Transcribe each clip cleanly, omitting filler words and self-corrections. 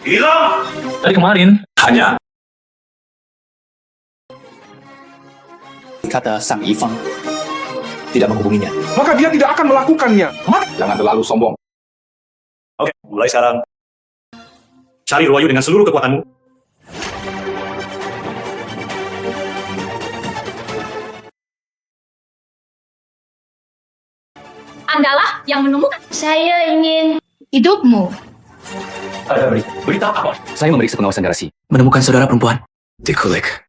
Hilang! Dari kemarin. Hanya kata Sang Ifang tidak menghubunginya. Maka dia tidak akan melakukannya. jangan terlalu sombong. Oke, mulai sekarang. Cari Ruayu dengan seluruh kekuatanmu. Andalah yang menemukan. Saya ingin hidupmu. Ada berita apa? Saya memeriksa pengawasan garasi. Menemukan saudara perempuan. Dikulik.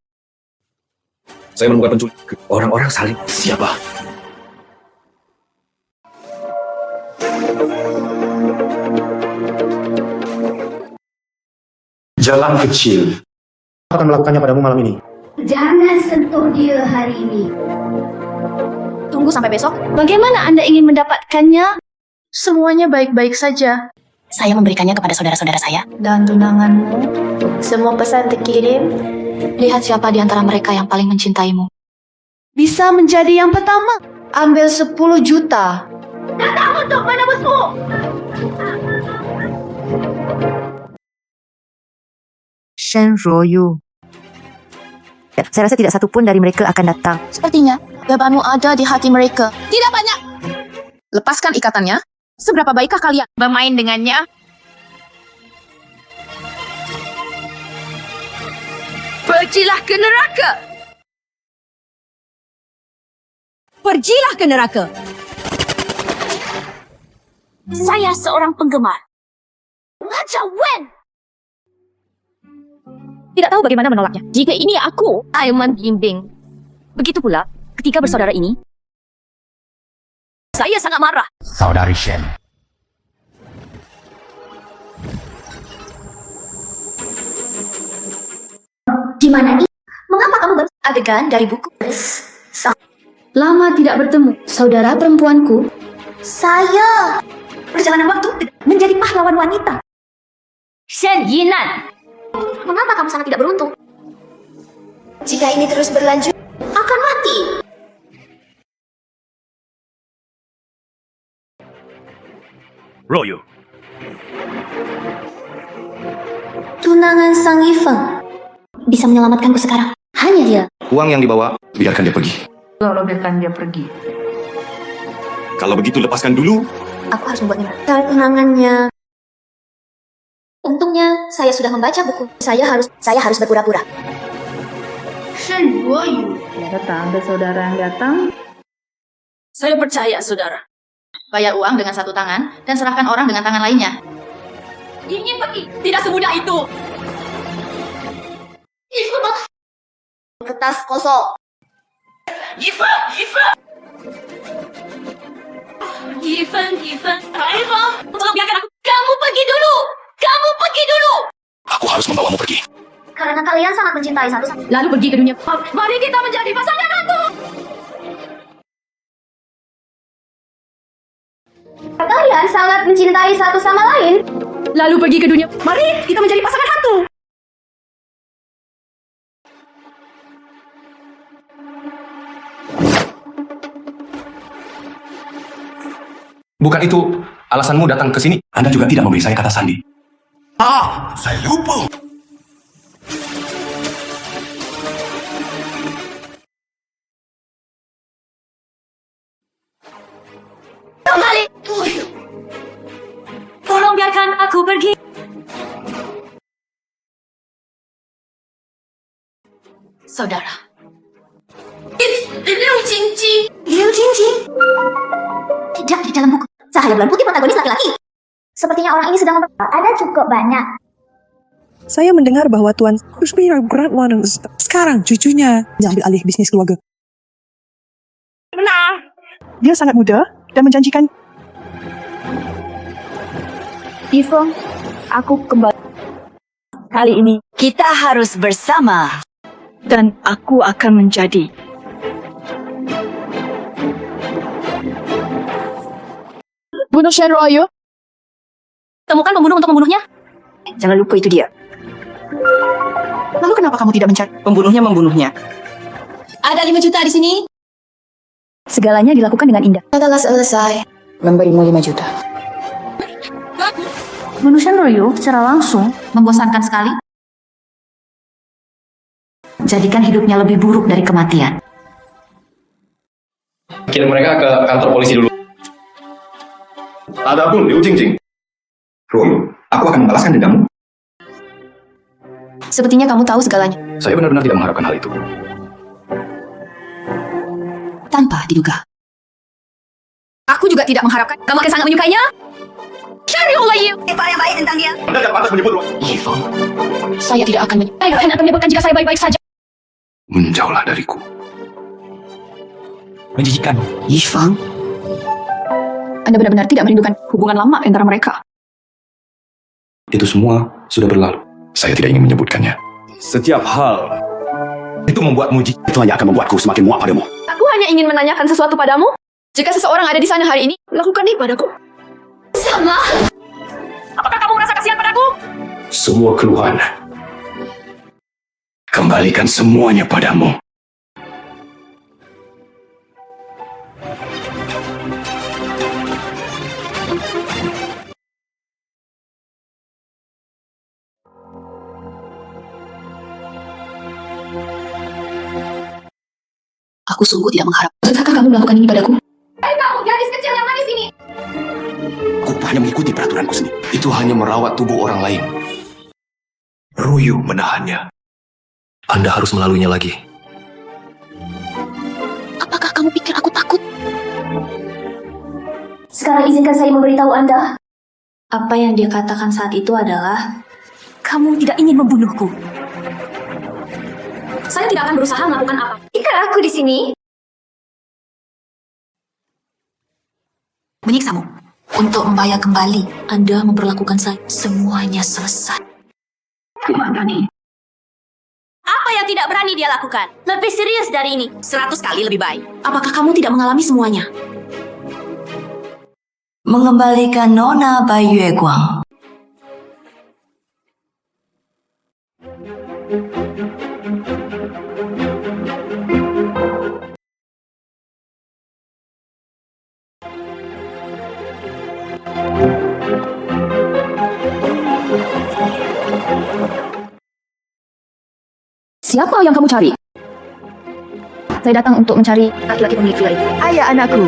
Saya menemukan penculik. Orang-orang saling siapa? Jalan kecil. Akan melakukannya padamu malam ini. Jangan sentuh dia hari ini. Tunggu sampai besok. Bagaimana Anda ingin mendapatkannya? Semuanya baik-baik saja. Saya memberikannya kepada saudara-saudara saya. Dan tunanganmu, semua pesan terkirim. Lihat siapa di antara mereka yang paling mencintaimu. Bisa menjadi yang pertama. Ambil 10 juta. Datang untuk menebusmu. Shen Ruoyu. Saya rasa tidak satu pun dari mereka akan datang. Sepertinya bebanmu ada di hati mereka. Tidak banyak. Lepaskan ikatannya. Seberapa baikkah kalian bermain dengannya? Pergilah ke neraka. Pergilah ke neraka. Saya seorang penggemar. Raja Wen. Tidak tahu bagaimana menolaknya. Jika ini aku, Aiman Bimbing. Begitu pula ketika bersaudara ini. Saya sangat marah. Saudari Shen. Di mana ini? Mengapa kamu baru adegan dari buku? Lama tidak bertemu, saudara perempuanku. Saya perjalanan waktu menjadi pahlawan wanita. Shen Yinan. Mengapa kamu sangat tidak beruntung? Jika ini terus berlanjut, akan mati. Ruayu. Tunangan Sang Ifang bisa menyelamatkanku sekarang. Hanya dia. Uang yang dibawa, biarkan dia pergi. Biarkan dia pergi. Kalau begitu lepaskan dulu. Aku harus membuatnya. Tunangannya. Untungnya saya sudah membaca buku. Saya harus berpura-pura. Shen Ruoyu. Datang, ada saudara yang datang. Saya percaya, saudara. Bayar uang dengan satu tangan dan serahkan orang dengan tangan lainnya. Ingin pergi? Tidak semudah itu. Kertas kosong. Given. Tolong biarkan aku. Kamu pergi dulu. Aku harus membawamu pergi. Karena kalian sangat mencintai satu sama. Lalu pergi ke dunia. Mari kita menjadi pasangan ratu. Kalian sangat mencintai satu sama lain. Lalu pergi ke dunia. Mari kita menjadi pasangan hantu. Bukan itu alasanmu datang ke sini? Anda juga tidak memberi saya kata sandi. Saya lupa. Kembali. Tolong biarkan aku pergi. Saudara. Liu Jingjing. Tidak di dalam buku. Cahaya bulan putih protagonis laki-laki. Sepertinya orang ini sedang ada cukup banyak. Saya mendengar bahwa Tuan Kushmira Grantwan sekarang cucunya mengambil alih bisnis keluarga. Benar. Dia sangat muda dan menjanjikan. Ifong, aku kembali. Kali ini Kita harus bersama. dan aku akan menjadi. Bunuh Shen Ruoyu. Temukan pembunuh untuk membunuhnya. Jangan lupa itu dia. Lalu kenapa kamu tidak mencari pembunuhnya membunuhnya? Ada 5 juta di sini. Segalanya dilakukan dengan indah. Telah selesai. Memberimu 5 juta. Bunuh Shen Ruoyu secara langsung Membosankan sekali. jadikan hidupnya lebih buruk dari kematian. Kirim mereka ke kantor polisi dulu. Adapun Liu Jingjing, Ruoyu, aku akan membalaskan dendammu. Sepertinya kamu tahu segalanya. Saya benar-benar tidak mengharapkan hal itu. Tanpa diduga. Aku juga tidak mengharapkan. Kamu akan sangat menyukainya. Cari Olayu. Anda tidak pantas menyebut Ruoyu. Yifeng, Saya tidak akan Saya akan menyebutkan jika saya baik-baik saja. menjauhlah dariku. Menjijikan. Yifeng, Anda benar-benar tidak merindukan hubungan lama antara mereka. itu semua sudah berlalu. Saya tidak ingin menyebutkannya. Setiap hal itu membuatmu jijik. Itu hanya akan membuatku semakin muak padamu. Aku hanya ingin menanyakan sesuatu padamu. Jika seseorang ada di sana hari ini, lakukan ini padaku. Sama. Apakah kamu merasa kasihan padaku? Semua keluhan, kembalikan semuanya padamu. Aku sungguh tidak mengharap. Sudahkah kamu melakukan ini padaku? Kamu gadis kecil yang manis ini. Aku hanya mengikuti peraturanku sendiri. Itu hanya merawat tubuh orang lain. Ruoyu menahannya. Anda harus melaluinya lagi. Apakah kamu pikir aku takut? Sekarang izinkan saya memberitahu Anda. Apa yang dia katakan saat itu adalah, kamu tidak ingin membunuhku. Saya tidak akan berusaha melakukan apa. Ikat aku di sini. Menyiksamu. Untuk membayar kembali, Anda memperlakukan saya. Semuanya selesai. Apa yang tidak berani dia lakukan? Lebih serius dari ini. 100 kali lebih baik. Apakah kamu tidak mengalami semuanya? Mengembalikan Nona Bai Yue Guang. Siapa yang kamu cari? Saya datang untuk mencari laki-laki pemilik villa itu. Ayah anakku,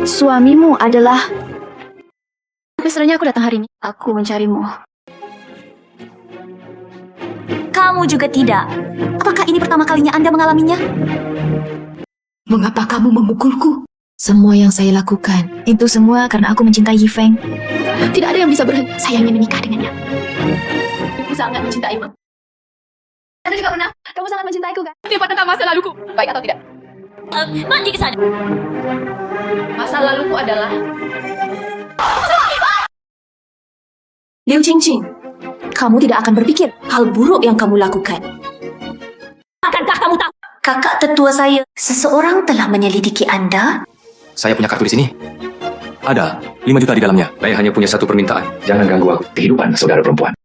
suamimu adalah... Tapi sebenarnya aku datang hari ini. Aku mencarimu. Kamu juga tidak. Apakah ini pertama kalinya Anda mengalaminya? Mengapa kamu memukulku? Semua yang saya lakukan, itu semua karena aku mencintai Yifeng. Tidak ada yang bisa berhenti. Saya ingin menikah dengannya. Aku sangat mencintaimu. Anda juga pernah. Kamu sangat mencintaiku kan? Tiba tentang masa laluku. Baik atau tidak? Mandi ke sana. Masa laluku adalah... Liu Jingjing, kamu tidak akan berpikir hal buruk yang kamu lakukan. Akankah kamu tahu? Kakak tetua saya, seseorang telah menyelidiki Anda. Saya punya kartu di sini. Ada 5 juta di dalamnya. Saya hanya punya satu permintaan. Jangan ganggu aku. Kehidupan saudara perempuan.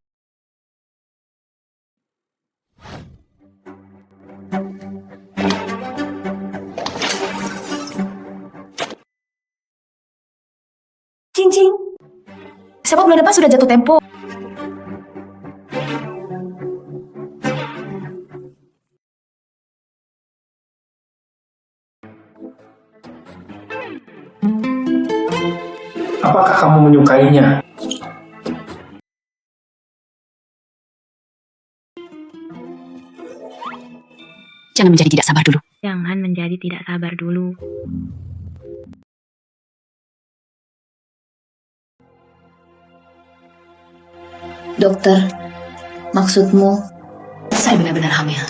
Jingjing. Sepak bola depan sudah jatuh tempo. Apakah kamu menyukainya? Jangan menjadi tidak sabar dulu. Jangan menjadi tidak sabar dulu. Dokter, maksudmu? Saya benar-benar hamil.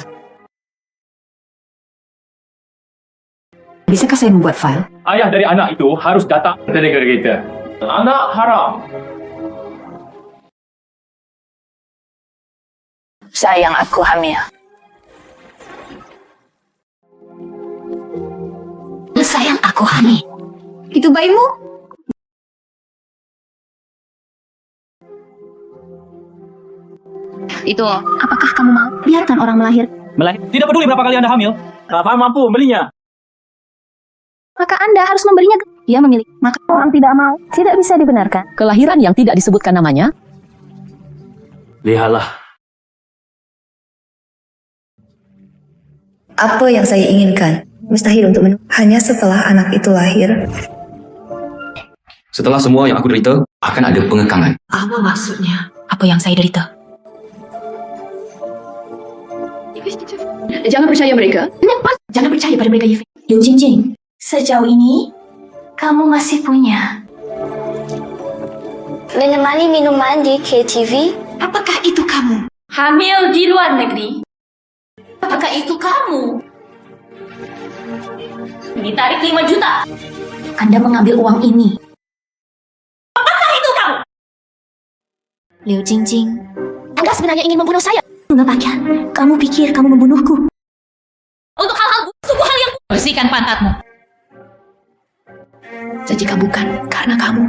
Bisakah saya membuat file? Ayah dari anak itu harus datang ke negara kita. Anak haram. Sayang, aku hamil. Sayang, aku hamil. Itu bayimu? Itu, apakah kamu mau biarkan orang melahir? Tidak peduli berapa kali Anda hamil. Rafa mampu membelinya. Maka Anda harus memberinya. Dia memilih. Maka orang tidak mau, tidak bisa dibenarkan. Kelahiran yang tidak disebutkan namanya Lihatlah. Apa yang saya inginkan? Mustahil untuk hanya setelah anak itu lahir. Setelah semua yang aku derita, akan ada pengekangan. Apa maksudnya? Apa yang saya derita? Jangan percaya mereka. Jangan percaya pada mereka, Yifeng. Liu Jingjing, sejauh ini kamu masih punya menemani minuman di KTV? Apakah itu kamu? Hamil di luar negeri. Apakah itu kamu? Ini tarik 5 juta. Anda mengambil uang ini. Itu kamu. Liu Jingjing, Anda sebenarnya ingin membunuh saya. mengapakah kamu pikir kamu membunuhku? Untuk hal-hal sungguh hal yang bersihkan pantatmu. Jika bukan karena kamu,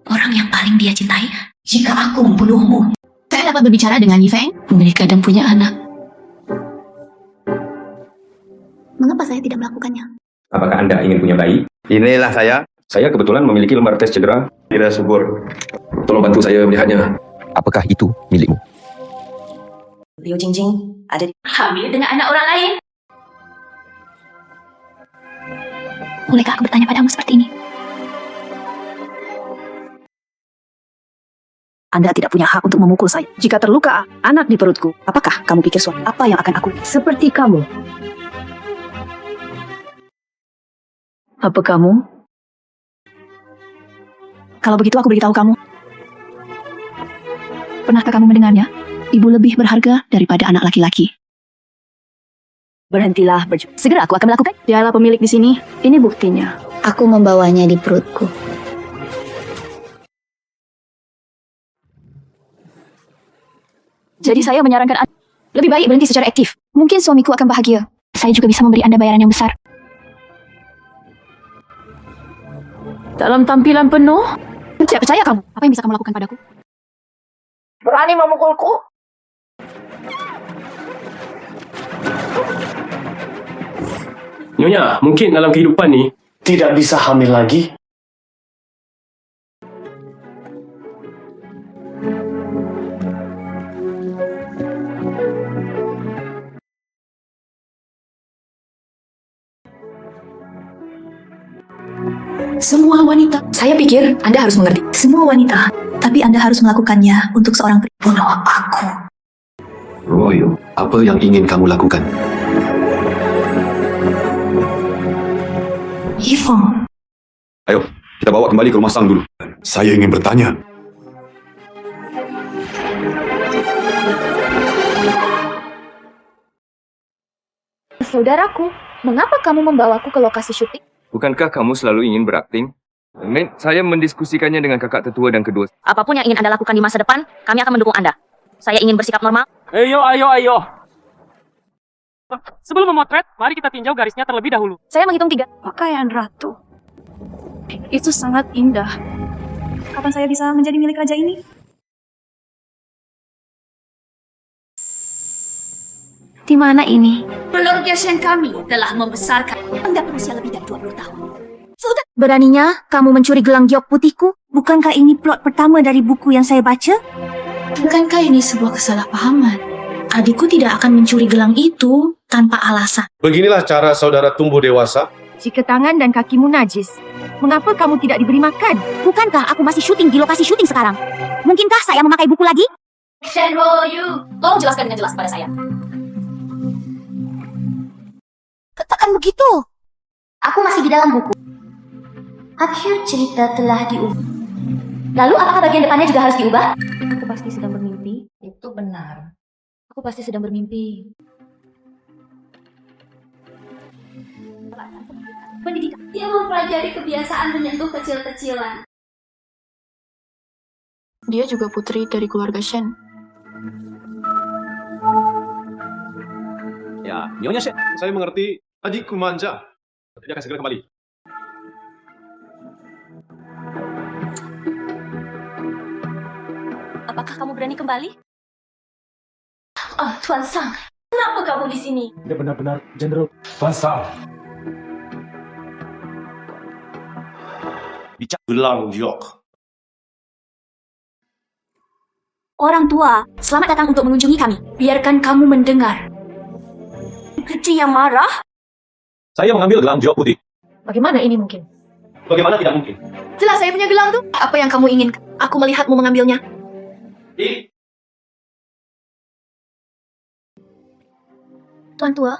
orang yang paling dia cintai, jika aku membunuhmu. Saya dapat berbicara dengan Yifeng. Mereka kadang punya anak. Mengapa saya tidak melakukannya? Apakah Anda ingin punya bayi? Inilah saya. Saya kebetulan memiliki lembar tes cedera. Tidak subur. Tolong bantu saya melihatnya. Apakah itu milikmu? Liu Jingjing ada di... Hamil dengan anak orang lain. Bolehkah aku bertanya padamu seperti ini? Anda tidak punya hak untuk memukul saya. Jika terluka anak di perutku, apakah kamu pikir suami apa yang akan aku? Seperti kamu. Apa kamu? Kalau begitu aku beritahu kamu. Pernahkah kamu mendengarnya? Ibu lebih berharga daripada anak laki-laki. Berhentilah berjuang. Segera aku akan melakukan. Dialah pemilik di sini. Ini buktinya. Aku membawanya di perutku. Jadi saya menyarankan Anda lebih baik berhenti secara aktif. Mungkin suamiku akan bahagia. Saya juga bisa memberi Anda bayaran yang besar. Dalam tampilan penuh, Saya percaya kamu. Apa yang bisa kamu lakukan padaku? berani memukulku. Nyonya, mungkin dalam kehidupan ni, Tidak bisa hamil lagi. Semua wanita. Saya pikir Anda harus mengerti. Semua wanita, tapi Anda harus melakukannya untuk seorang bunuh aku. Royo, apa yang ingin kamu lakukan? Yifeng, Ayo, kita bawa kembali ke rumah Sang dulu. Saya ingin bertanya. Saudaraku, mengapa kamu membawaku ke lokasi syuting? Bukankah kamu selalu ingin berakting? Saya mendiskusikannya dengan kakak tetua dan kedua. Apapun yang ingin Anda lakukan di masa depan, kami akan mendukung Anda. Saya ingin bersikap normal. ayo. Sebelum memotret, mari kita tinjau garisnya terlebih dahulu. Saya menghitung 3. Pakaian ratu. Itu sangat indah. Kapan saya bisa menjadi milik raja ini? di mana ini? Keluarga Shen kami telah membesarkan Anda berusia lebih dari 20 tahun. Beraninya kamu mencuri gelang giok putihku? Bukankah ini plot pertama dari buku yang saya baca? Bukankah ini sebuah kesalahpahaman? Adikku tidak akan mencuri gelang itu tanpa alasan. Beginilah cara saudara tumbuh dewasa. Jika tangan dan kakimu najis, mengapa kamu tidak diberi makan? Bukankah aku masih syuting di lokasi syuting sekarang? Mungkinkah saya memakai buku lagi? Shen Royu, tolong jelaskan dengan jelas kepada saya. Katakan begitu. Aku masih di dalam buku. Akhir cerita telah diubah. Lalu apakah bagian depannya juga harus diubah? Aku pasti sedang bermimpi. Itu benar. Aku pasti sedang bermimpi. Pendidikan. Dia mempelajari kebiasaan menyentuh kecil-kecilan. Dia juga putri dari keluarga Shen. Ya, Nyonya Shen. Saya mengerti. Adikku manja. Dia akan segera kembali. Apakah kamu berani kembali? Ah, Tuan Sang, kenapa kamu di sini? Dia benar-benar Jenderal Bangsa. Bicara gelang giok. Orang tua, selamat datang untuk mengunjungi kami. Biarkan kamu mendengar. Dia marah? Saya mengambil gelang jawab putih. Bagaimana ini mungkin? Bagaimana tidak mungkin? Jelas saya punya gelang tuh. Apa yang kamu inginkan? Aku melihatmu mengambilnya. Tuan tua,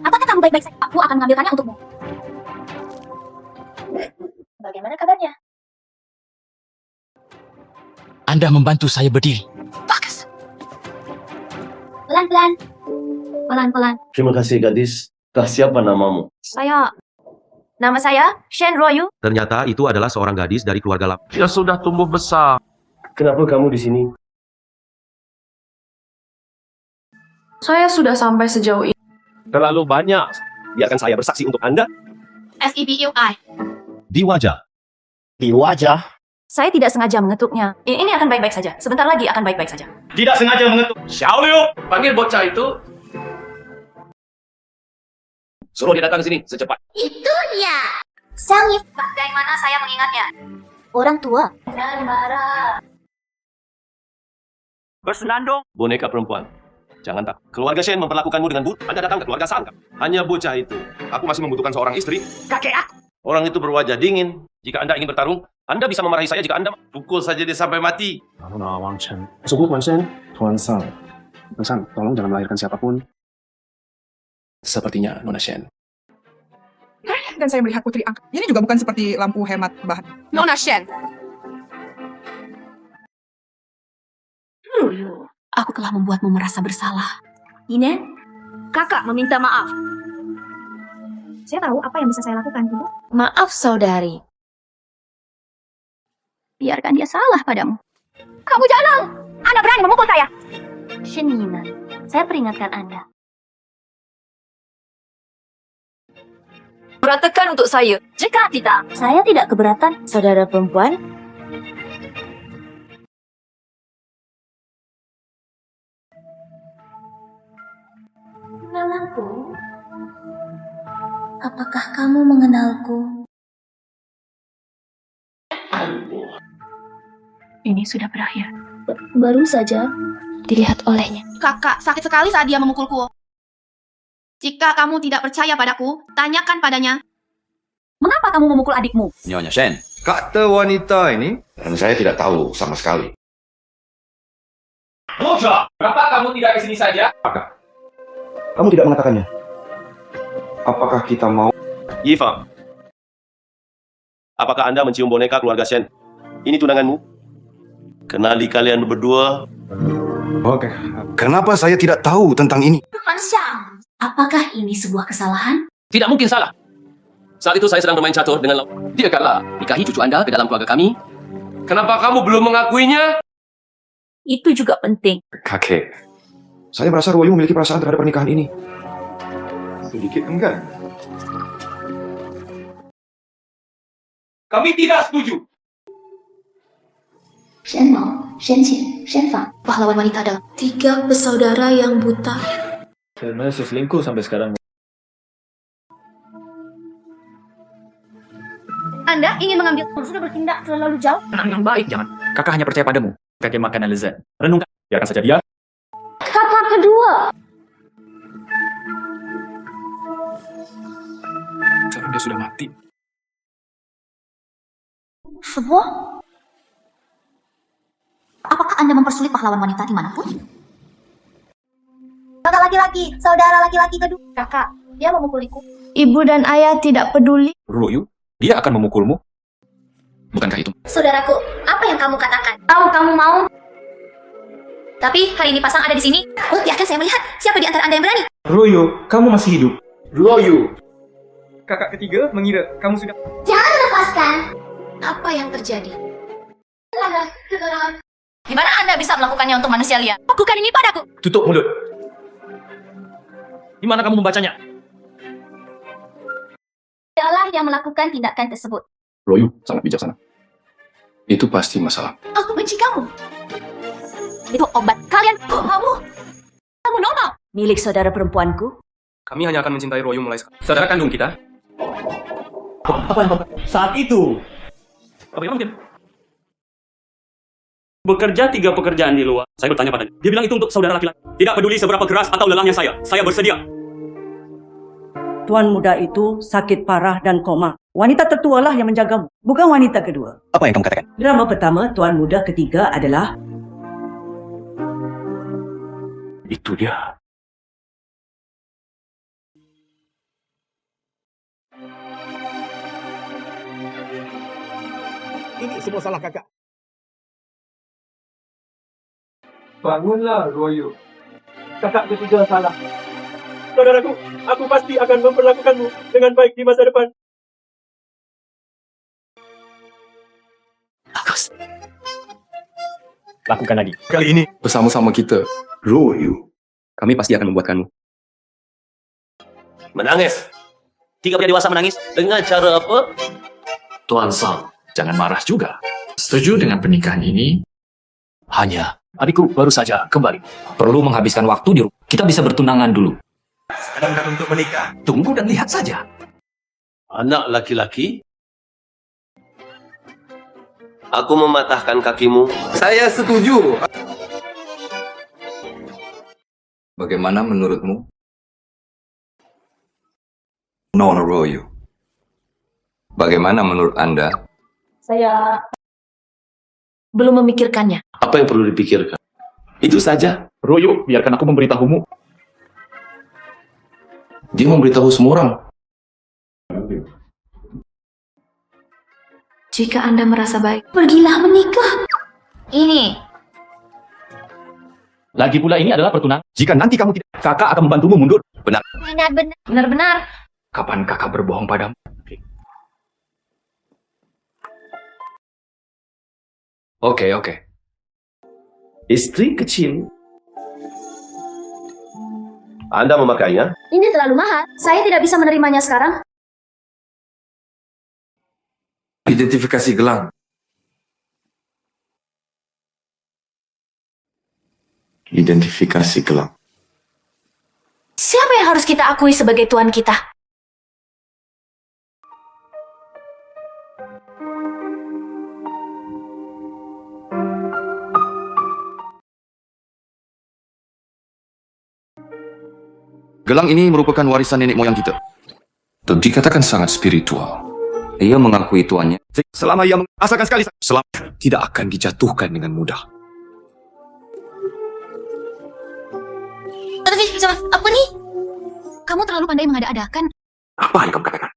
apakah kamu baik-baik saja? Aku akan mengambilkannya untukmu. Bagaimana kabarnya? Anda membantu saya berdiri. Bagus. Pelan-pelan. Pelan-pelan. Terima kasih gadis. Siapa namamu? Nama saya Shen Royu. Ternyata itu adalah seorang gadis dari keluarga lama. Dia sudah tumbuh besar. Kenapa kamu di sini? Saya sudah sampai sejauh ini. Terlalu banyak. Biarkan saya bersaksi untuk Anda. SEBUI. Di wajah. Di wajah. Saya tidak sengaja mengetuknya. Ini akan baik-baik saja. Sebentar lagi akan baik-baik saja. Tidak sengaja mengetuk. Xiao Liu. Panggil bocah itu. Suruh dia datang ke sini secepat. Itu dia. Sang Yif. Bagaimana saya mengingatnya? Orang tua. Dan marah. Bersenandung. Boneka perempuan. Jangan tak. Keluarga Shen memperlakukanmu dengan buruk. Anda datang ke keluarga Sangka. Hanya bocah itu. Aku masih membutuhkan seorang istri. Kakek aku. Orang itu berwajah dingin. Jika Anda ingin bertarung, Anda bisa memarahi saya jika Anda Pukul saja dia sampai mati. Wang Chen. Suku Tuan Shen, Tuan Sang. Tuan Sang, tolong jangan melahirkan siapapun. Sepertinya Nona Shen. Dan saya melihat putri angkat. Ini juga bukan seperti lampu hemat bahan. Nona Shen. Aku telah membuatmu merasa bersalah. Inen, kakak meminta maaf. Saya tahu apa yang bisa saya lakukan, Ibu. Maaf, saudari. Biarkan dia salah padamu. Kamu jangan! Anda berani memukul saya! Shen Yinan, saya peringatkan Anda. Beratakan untuk saya. Jika tidak, saya tidak keberatan. Saudara perempuan, Mengenalku? Apakah kamu mengenalku? ini sudah berakhir. Baru saja. Dilihat olehnya. Kakak sakit sekali saat dia memukulku. Jika kamu tidak percaya padaku, tanyakan padanya. Mengapa kamu memukul adikmu? Nyonya Shen. Kata wanita ini. Dan saya tidak tahu sama sekali. Bocah, kenapa kamu tidak ke sini saja? Kamu tidak mengatakannya. Apakah kita mau? Yifang. Apakah Anda mencium boneka keluarga Shen? Ini tunanganmu? Kenali kalian berdua? Oke. Kenapa saya tidak tahu tentang ini? Tuan Xiang, apakah ini sebuah kesalahan? Tidak mungkin salah. Saat itu saya sedang bermain catur dengan dia kalah nikahi cucu Anda ke dalam keluarga kami. Kenapa kamu belum mengakuinya? Itu juga penting. Kakek. Saya merasa Royu memiliki perasaan terhadap pernikahan ini. Sedikit enggan. Kami tidak setuju. Shen Mao, Shen Qin, Shen Fang. Pahlawan wanita dalam 3 bersaudara yang buta. Saya masih selingkuh sampai sekarang. Anda ingin mengambil sudah bertindak terlalu jauh? Anak yang baik, jangan. Kakak hanya percaya padamu. Kakek makanan lezat. Renungkan. Biarkan saja dia. Kakak kedua. Sekarang dia sudah mati. Sebuah? Apakah Anda mempersulit pahlawan wanita dimanapun? Kakak laki-laki, saudara laki-laki kedua. Kakak, dia memukuliku. Ibu dan ayah tidak peduli. Royu, dia akan memukulmu. Bukankah itu? Saudaraku, apa yang kamu katakan? Tahu kamu mau? Tapi hari ini pasang ada di sini. Oh, biarkan saya melihat siapa di antara Anda yang berani. Royo, kamu masih hidup. Royu. Kakak ketiga mengira kamu sudah... Jangan lepaskan. Apa yang terjadi? Di mana Anda bisa melakukannya untuk manusia liar? Lakukan ini padaku. Tutup mulut. Di mana kamu membacanya? Dialah yang melakukan tindakan tersebut. Royu sangat bijaksana. Itu pasti masalah. Aku benci kamu. Itu obat. Kalian, Kamu normal. milik saudara perempuanku. Kami hanya akan mencintai Royu mulai sekarang. Saudara kandung kita. Apa yang saat itu? Bagaimana mungkin? bekerja 3 pekerjaan di luar. Saya bertanya padanya. Dia bilang itu untuk saudara laki-laki. Tidak peduli seberapa keras atau lelahnya saya bersedia. Tuan muda itu sakit parah dan koma. Wanita tertualah yang menjagamu, bukan wanita kedua. Apa yang kamu katakan? Drama pertama, tuan muda ketiga adalah... Itu dia. Ini semua salah kakak. Bangunlah, Royo. Kakak ketiga salah. Saudaraku, aku pasti akan memperlakukanmu dengan baik di masa depan. Bagus. Lakukan lagi. Kali ini bersama-sama kita. Royu. Kami pasti akan membuatkanmu. Menangis. 3 pria dewasa menangis dengan cara apa? Tuan Sang, jangan marah juga. Setuju dengan pernikahan ini? Hanya adikku baru saja kembali. Perlu menghabiskan waktu di rumah. Kita bisa bertunangan dulu. Sekarang untuk menikah. Tunggu dan lihat saja. Anak laki-laki? Aku mematahkan kakimu. Saya setuju. Bagaimana menurutmu? Nona Royu. Bagaimana menurut Anda? Saya belum memikirkannya. Apa yang perlu dipikirkan? Itu saja. Royu, biarkan aku memberitahumu. Dia memberitahu semua orang. Jika Anda merasa baik, Pergilah menikah. Ini. Lagi pula ini adalah pertunangan. Jika nanti kamu tidak, kakak akan membantumu mundur. Benar. benar-benar. Kapan kakak berbohong padamu? Oke. Istri kecil. Anda memakainya? Ini terlalu mahal. Saya tidak bisa menerimanya sekarang. Identifikasi gelang. Identifikasi gelang. Siapa yang harus kita akui sebagai tuan kita? Gelang ini merupakan warisan nenek moyang kita. Dan dikatakan sangat spiritual. Ia mengakui tuannya. Selama ia mengasalkan sekali, tidak akan dijatuhkan dengan mudah. Apa nih? Kamu terlalu pandai mengada-adakan. Apa yang kamu katakan?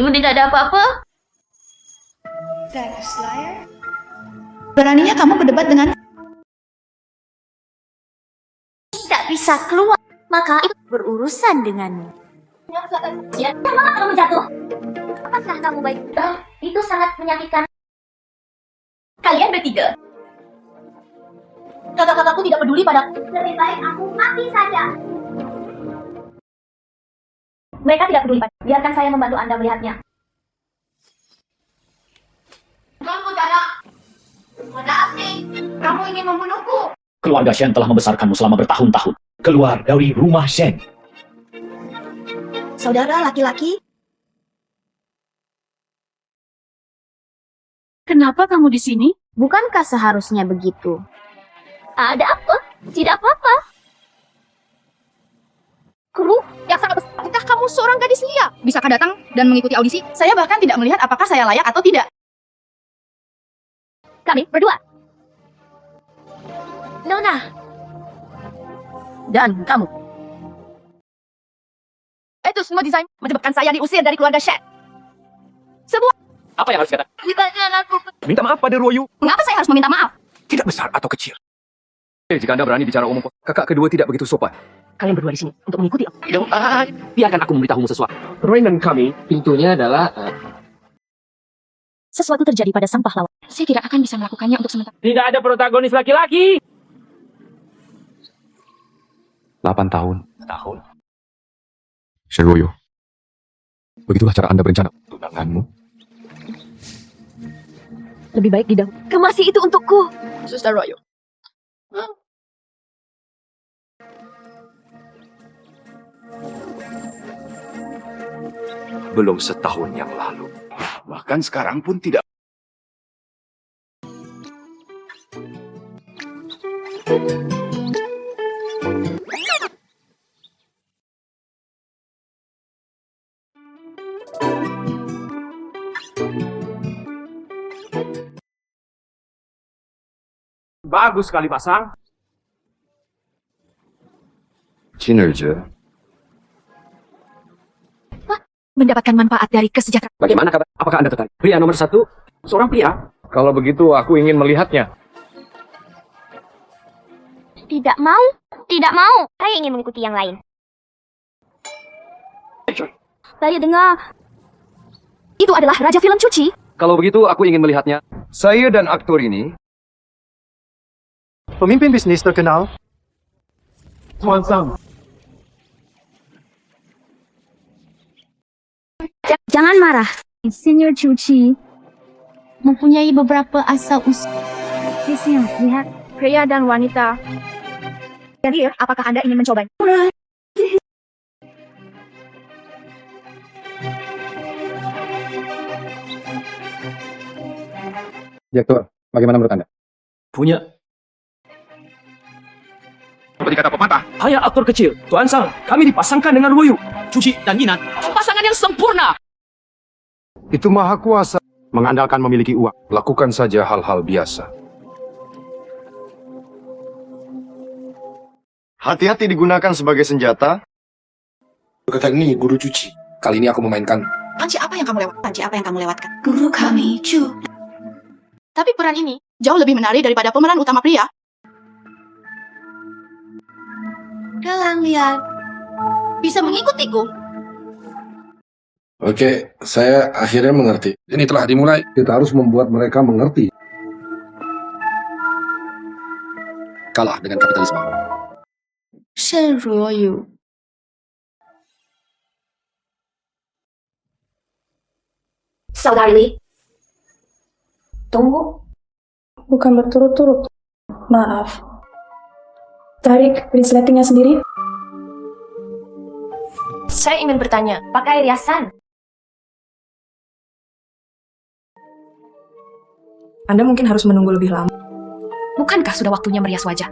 Tidak ada apa-apa. Beraninya kamu berdebat dengan... Tidak bisa keluar. Maka itu berurusan denganmu. Ya, kenapa kamu jatuh? Apakah kamu baik? Itu sangat menyakitkan. Kalian bertiga. Kakak-kakakku tidak peduli padaku. Lebih baik aku mati saja. Mereka tidak peduli padaku. Biarkan saya membantu Anda melihatnya. Kamu tidak. Ada apa? Kamu ingin membunuhku? Keluarga Shen telah membesarkanmu selama bertahun-tahun. Keluar dari rumah Shen. Saudara laki-laki? Kenapa kamu di sini? Bukankah seharusnya begitu? Ada apa? Tidak apa-apa. Kru yang sangat besar. Apakah kamu seorang gadis lia? Bisakah datang dan mengikuti audisi? Saya bahkan tidak melihat apakah saya layak atau tidak. Kami berdua. Nona. Dan kamu. Itu semua desain menyebabkan saya diusir dari keluarga Shen. Semua. Apa yang harus dikatakan? Bukannya aku. Minta maaf pada Royu. Mengapa saya harus meminta maaf? Tidak besar atau kecil. Jika Anda berani bicara umum, kakak kedua tidak begitu sopan. Kalian berdua di sini untuk mengikuti aku. Biarkan aku memberitahumu sesuatu. Roy dan kami, Pintunya adalah... Sesuatu terjadi pada sang pahlawan. Saya tidak akan bisa melakukannya untuk sementara. tidak ada protagonis laki-laki. 8 tahun. Shen Royu. Begitulah cara Anda berencana tunanganmu. Lebih baik didahului. Kemasi itu untukku. Suster Royo. Belum setahun yang lalu. Bahkan sekarang pun tidak. Bagus sekali pasang. Kinerja. Mendapatkan manfaat dari kesejahteraan. Bagaimana kabar? Apakah Anda tertarik? Pria nomor 1, seorang pria. Kalau begitu aku ingin melihatnya. Tidak mau. Tidak mau. Saya ingin mengikuti yang lain. Saya dengar. Itu adalah raja film cuci. Kalau begitu aku ingin melihatnya. Saya dan aktor ini Pemimpin bisnis terkenal. Tuan Sang. Jangan marah. Senior cuci mempunyai beberapa asal usul. Lihat, pria dan wanita. Jadi, apakah Anda ingin mencobanya? Direktur, bagaimana menurut Anda? Punya. Seperti kata pepatah. Hanya aktor kecil. Tuan Sang, kami dipasangkan dengan Royu, Cuci, dan Yinan. Pasangan yang sempurna. Itu maha kuasa. Mengandalkan memiliki uang. Lakukan saja hal-hal biasa. hati-hati digunakan sebagai senjata. Kata ini guru cuci. Kali ini aku memainkan. Panci apa yang kamu lewatkan? Guru kami, Chu. Tapi peran ini jauh lebih menarik daripada pemeran utama pria. Kalian lihat, bisa mengikutiku. Oke, saya akhirnya mengerti. Ini telah dimulai. Kita harus membuat mereka mengerti. Kalah dengan kapitalisme. Shen Ruoyu. Saudari Li, tunggu. Bukan berturut-turut. Maaf. Tarik resletingnya sendiri. Saya ingin bertanya, pakai riasan. Anda mungkin harus menunggu lebih lama. Bukankah sudah waktunya merias wajah?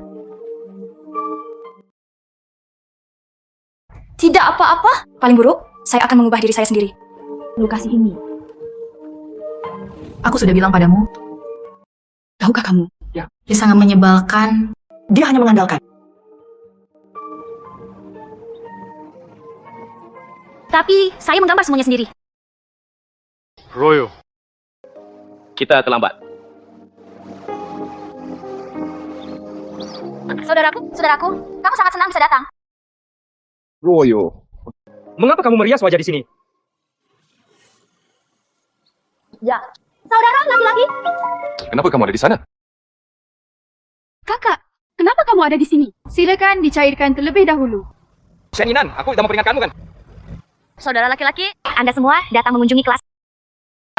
Tidak apa-apa. Paling buruk, saya akan mengubah diri saya sendiri. Lokasi ini. Aku sudah bilang padamu. Tahukah kamu? Ya. Dia sangat menyebalkan. Dia hanya mengandalkan. Tapi saya menggambar semuanya sendiri. Royo. Kita terlambat. Saudaraku, kamu sangat senang bisa datang. Royo. Mengapa kamu merias wajah di sini? Ya. Saudara laki-laki. Kenapa kamu ada di sana? Kakak, kenapa kamu ada di sini? Silakan dicairkan terlebih dahulu. Sheninan, aku tidak memperingatkanmu kan? Saudara laki-laki, Anda semua datang mengunjungi kelas.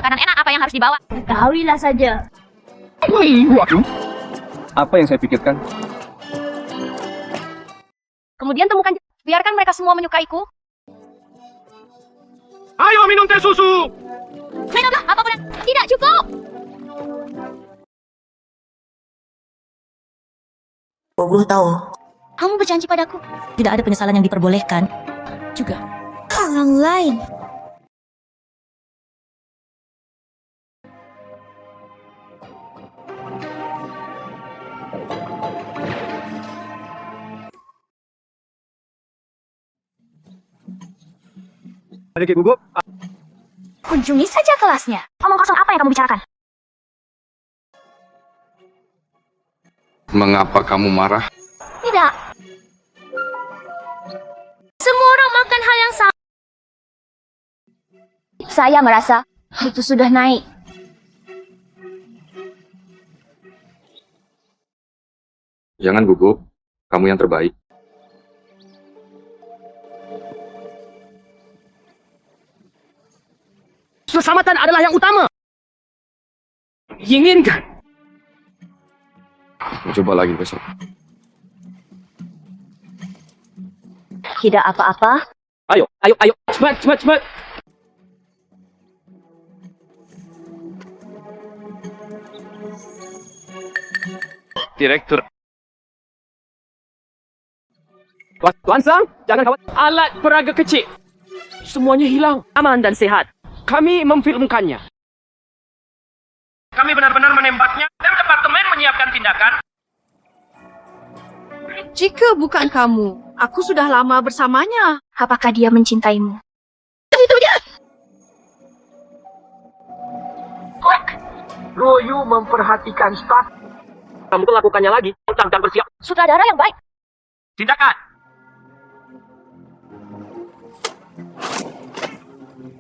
Makanan enak apa yang harus dibawa? Ketahuilah saja. Apa yang saya pikirkan? Kemudian temukan, biarkan mereka semua menyukaiku. Ayo minum teh susu! Minumlah apapun yang tidak cukup. Guru tahu, Kamu berjanji padaku. tidak ada penyesalan yang diperbolehkan. Juga. Orang lain. Adik gugup. Kunjungi saja kelasnya. Omong kosong apa yang kamu bicarakan? Mengapa kamu marah? Tidak. Semua orang makan hal yang sama. Saya merasa itu sudah naik. Jangan gugup. Kamu yang terbaik. Keselamatan adalah yang utama. Inginkan. Coba lagi besok. Tidak apa-apa. Ayo. Cepat. Direktur, Tuan Sang, jangan khawatir. Alat peraga kecil. Semuanya hilang. Aman dan sehat. Kami memfilmkannya. Kami benar-benar menembaknya dan departemen menyiapkan tindakan. Jika bukan kamu, aku sudah lama bersamanya. Apakah dia mencintaimu? Royu memperhatikan staf. Kamu lakukannya lagi. Dan bersiap. Sutradara yang baik. Tindakan.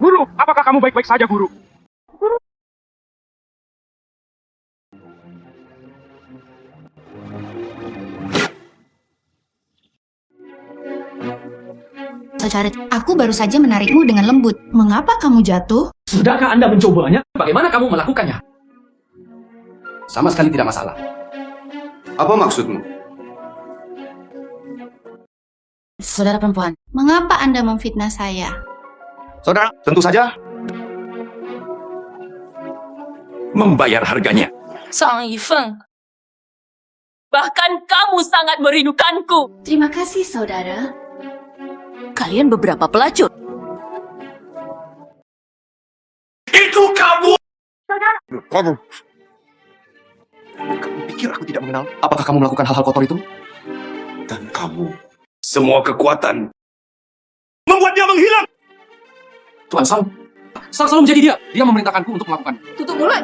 Guru, apakah kamu baik-baik saja, Guru? Saudara, aku baru saja menarikmu dengan lembut. Mengapa kamu jatuh? Sudahkah Anda mencobanya? Bagaimana kamu melakukannya? Sama sekali tidak masalah. Apa maksudmu? Saudara perempuan, mengapa Anda memfitnah saya? Saudara, tentu saja membayar harganya. Sang Yifeng, bahkan kamu sangat merindukanku. Terima kasih, saudara. Kalian beberapa pelacur. Itu kamu! Kamu. Kamu pikir aku tidak mengenal? Apakah kamu melakukan hal-hal kotor itu? Dan kamu, semua kekuatan membuat dia menghilang! Tuan Sang selalu menjadi dia. Dia memerintahkanku untuk melakukan. Tutup mulut.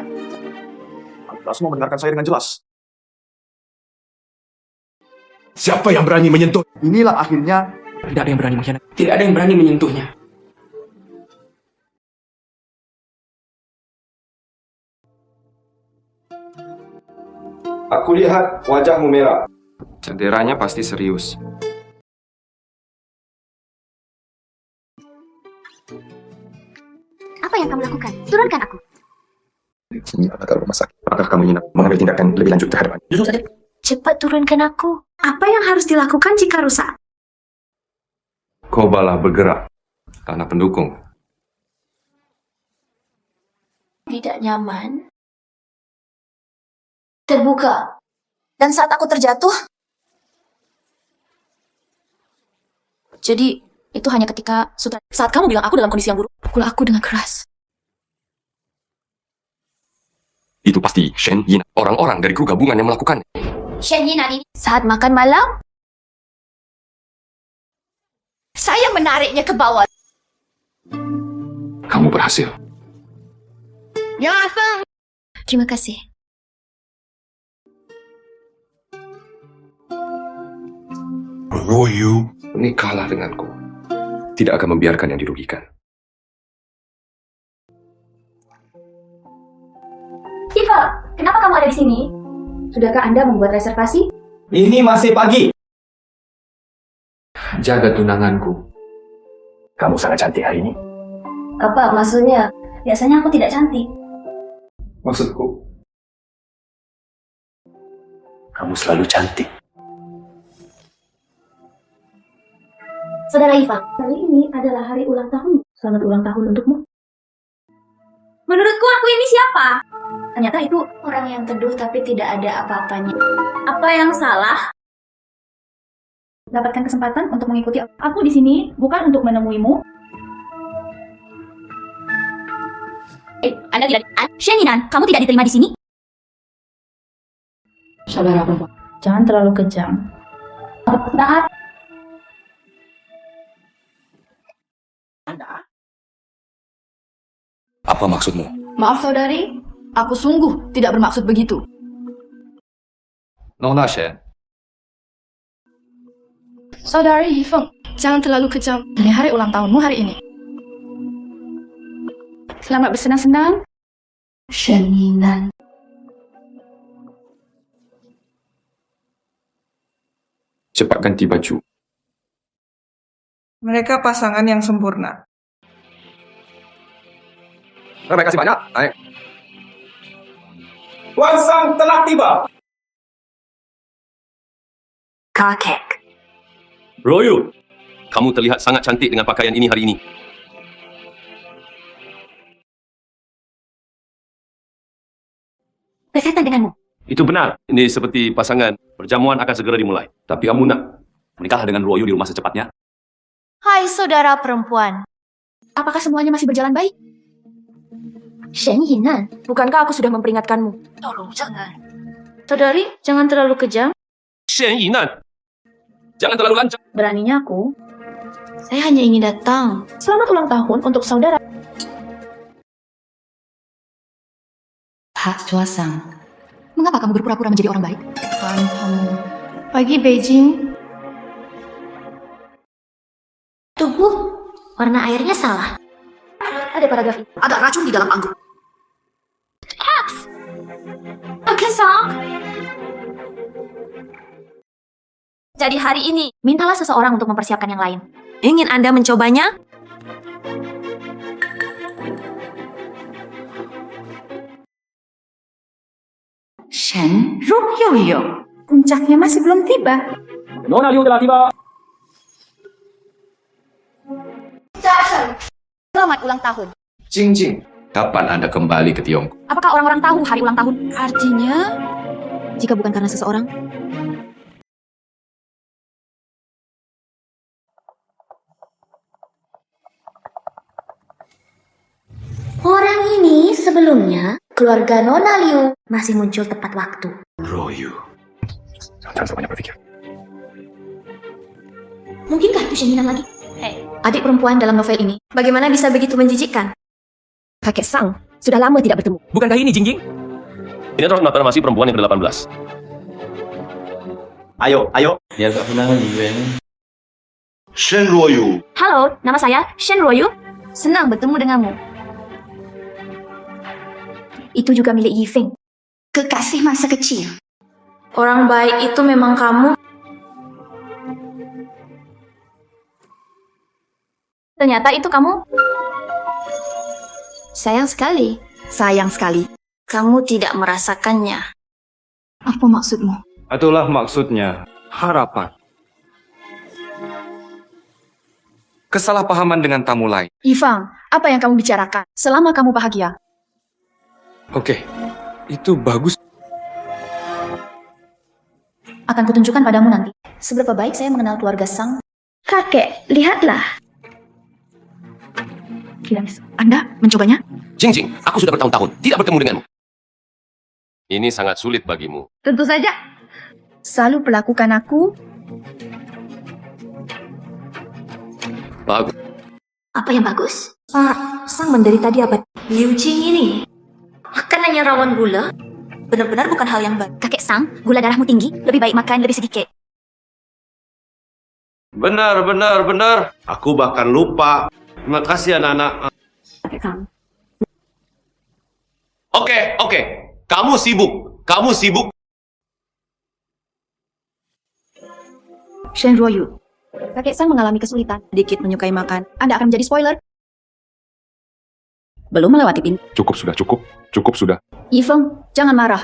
Anda semua mendengarkan saya dengan jelas. Siapa yang berani menyentuh? Inilah akhirnya. Tidak ada yang berani mengkhianati. Tidak ada yang berani menyentuhnya. Aku lihat wajahmu merah. Cederanya pasti serius. Apa yang kamu lakukan? Turunkan aku. Ini adalah rumah sakit. Apakah kamu ingin mengambil tindakan lebih lanjut terhadap Duduk saja. Cepat turunkan aku. Apa yang harus dilakukan jika rusak? Kobalah bergerak. Tanah pendukung. Tidak nyaman. Terbuka. Dan saat aku terjatuh, jadi itu hanya ketika saat kamu bilang aku dalam kondisi yang buruk, pukul aku dengan keras. Itu pasti Shen Yin. Orang-orang dari kru gabungan yang melakukan. Shen Yinan ini saat makan malam, saya menariknya ke bawah. Kamu berhasil. Terima kasih. Royu, menikahlah denganku. Tidak akan membiarkan yang dirugikan. Tifa, kenapa kamu ada di sini? Sudahkah Anda membuat reservasi? Ini masih pagi. Jaga tunanganku. Kamu sangat cantik hari ini. Apa maksudnya? Biasanya aku tidak cantik. Maksudku, kamu selalu cantik. Saudara Iva, kali ini adalah hari ulang tahun. Selamat ulang tahun untukmu. Menurutku aku ini siapa? Ternyata itu orang yang teduh tapi tidak ada apa-apanya. Apa yang salah? Dapatkan kesempatan untuk mengikuti aku di sini bukan untuk menemuimu. Anda tidak. Shen Yinan, kamu tidak diterima di sini? Saudara perempuan, jangan terlalu kejam. Nah, Apa maksudmu? Maaf saudari, aku sungguh tidak bermaksud begitu. Nona Shen. Saudari Yifeng, jangan terlalu kejam. Ini hari ulang tahunmu hari ini. Selamat bersenang-senang. Shen Yinan. Cepat ganti baju. Mereka pasangan yang sempurna. Terima kasih banyak. Naik. Tuan Sang telah tiba. kakek. Royu, kamu terlihat sangat cantik dengan pakaian ini hari ini. Berkaitan denganmu. Itu benar. Ini seperti pasangan. Perjamuan akan segera dimulai. Tapi kamu nak Menikahlah dengan Ruoyu di rumah secepatnya. Hai saudara perempuan. Apakah semuanya masih berjalan baik? Shen Yinan, Bukankah aku sudah memperingatkanmu? tolong jangan. Saudari, jangan terlalu kejam. Shen Yinan, Jangan terlalu lancang. Beraninya aku. Saya hanya ingin datang. Selamat ulang tahun untuk saudara. Pak Chuasang, mengapa kamu berpura-pura menjadi orang baik? Pagi Beijing. Tunggu, warna airnya salah. Ada paragraf ini. Ada racun di dalam anggur. Kesal. Jadi hari ini, mintalah seseorang untuk mempersiapkan yang lain. Ingin Anda mencobanya? Shen Ruoyu. Puncaknya masih belum tiba. Nona Liu telah tiba. Selamat ulang tahun. Jingjing, kapan Anda kembali ke Tiongkok? Apakah orang-orang tahu hari ulang tahun? Artinya, jika bukan karena seseorang, Orang ini sebelumnya, keluarga Nona Liu masih muncul tepat waktu. Ruoyu. Jangan sebanyak berpikir. Mungkinkah itu Shen Yinan lagi? Hei, adik perempuan dalam novel ini, bagaimana bisa begitu menjijikkan? kakek Sang sudah lama tidak bertemu. Bukankah ini Jingjing? ini adalah masih perempuan yang ke-18. Ayo, ayo. Shen Ruoyu. Halo, nama saya Shen Ruoyu. Senang bertemu denganmu. Itu juga milik Yifeng. Kekasih masa kecil. Orang baik itu memang kamu. Ternyata itu kamu. Sayang sekali. Sayang sekali. Kamu tidak merasakannya. Apa maksudmu? Itulah maksudnya. Harapan. Kesalahpahaman dengan tamu lain. Yifang, apa yang kamu bicarakan? Selama kamu bahagia. Oke, itu bagus. Akan kutunjukkan padamu nanti. Seberapa baik saya mengenal keluarga Sang. Kakek, lihatlah. Anda mencobanya? Jingjing, aku sudah bertahun-tahun tidak bertemu denganmu. Ini sangat sulit bagimu. Tentu saja. Selalu perlakukan aku. Bagus. Apa yang bagus? Pak, Sang menderita diabetes. Liu Jing ini makanannya rawan gula. Benar-benar bukan hal yang baik. Kakek Sang, gula darahmu tinggi. Lebih baik makan lebih sedikit. Benar. Aku bahkan lupa. Terima kasih anak-anak. Kakek Sang. Oke. Kamu sibuk. Shen Ruoyu. Kakek Sang mengalami kesulitan. Dikit menyukai makan. Anda akan menjadi spoiler. Belum melewati pintu. Cukup sudah. Yifeng, jangan marah.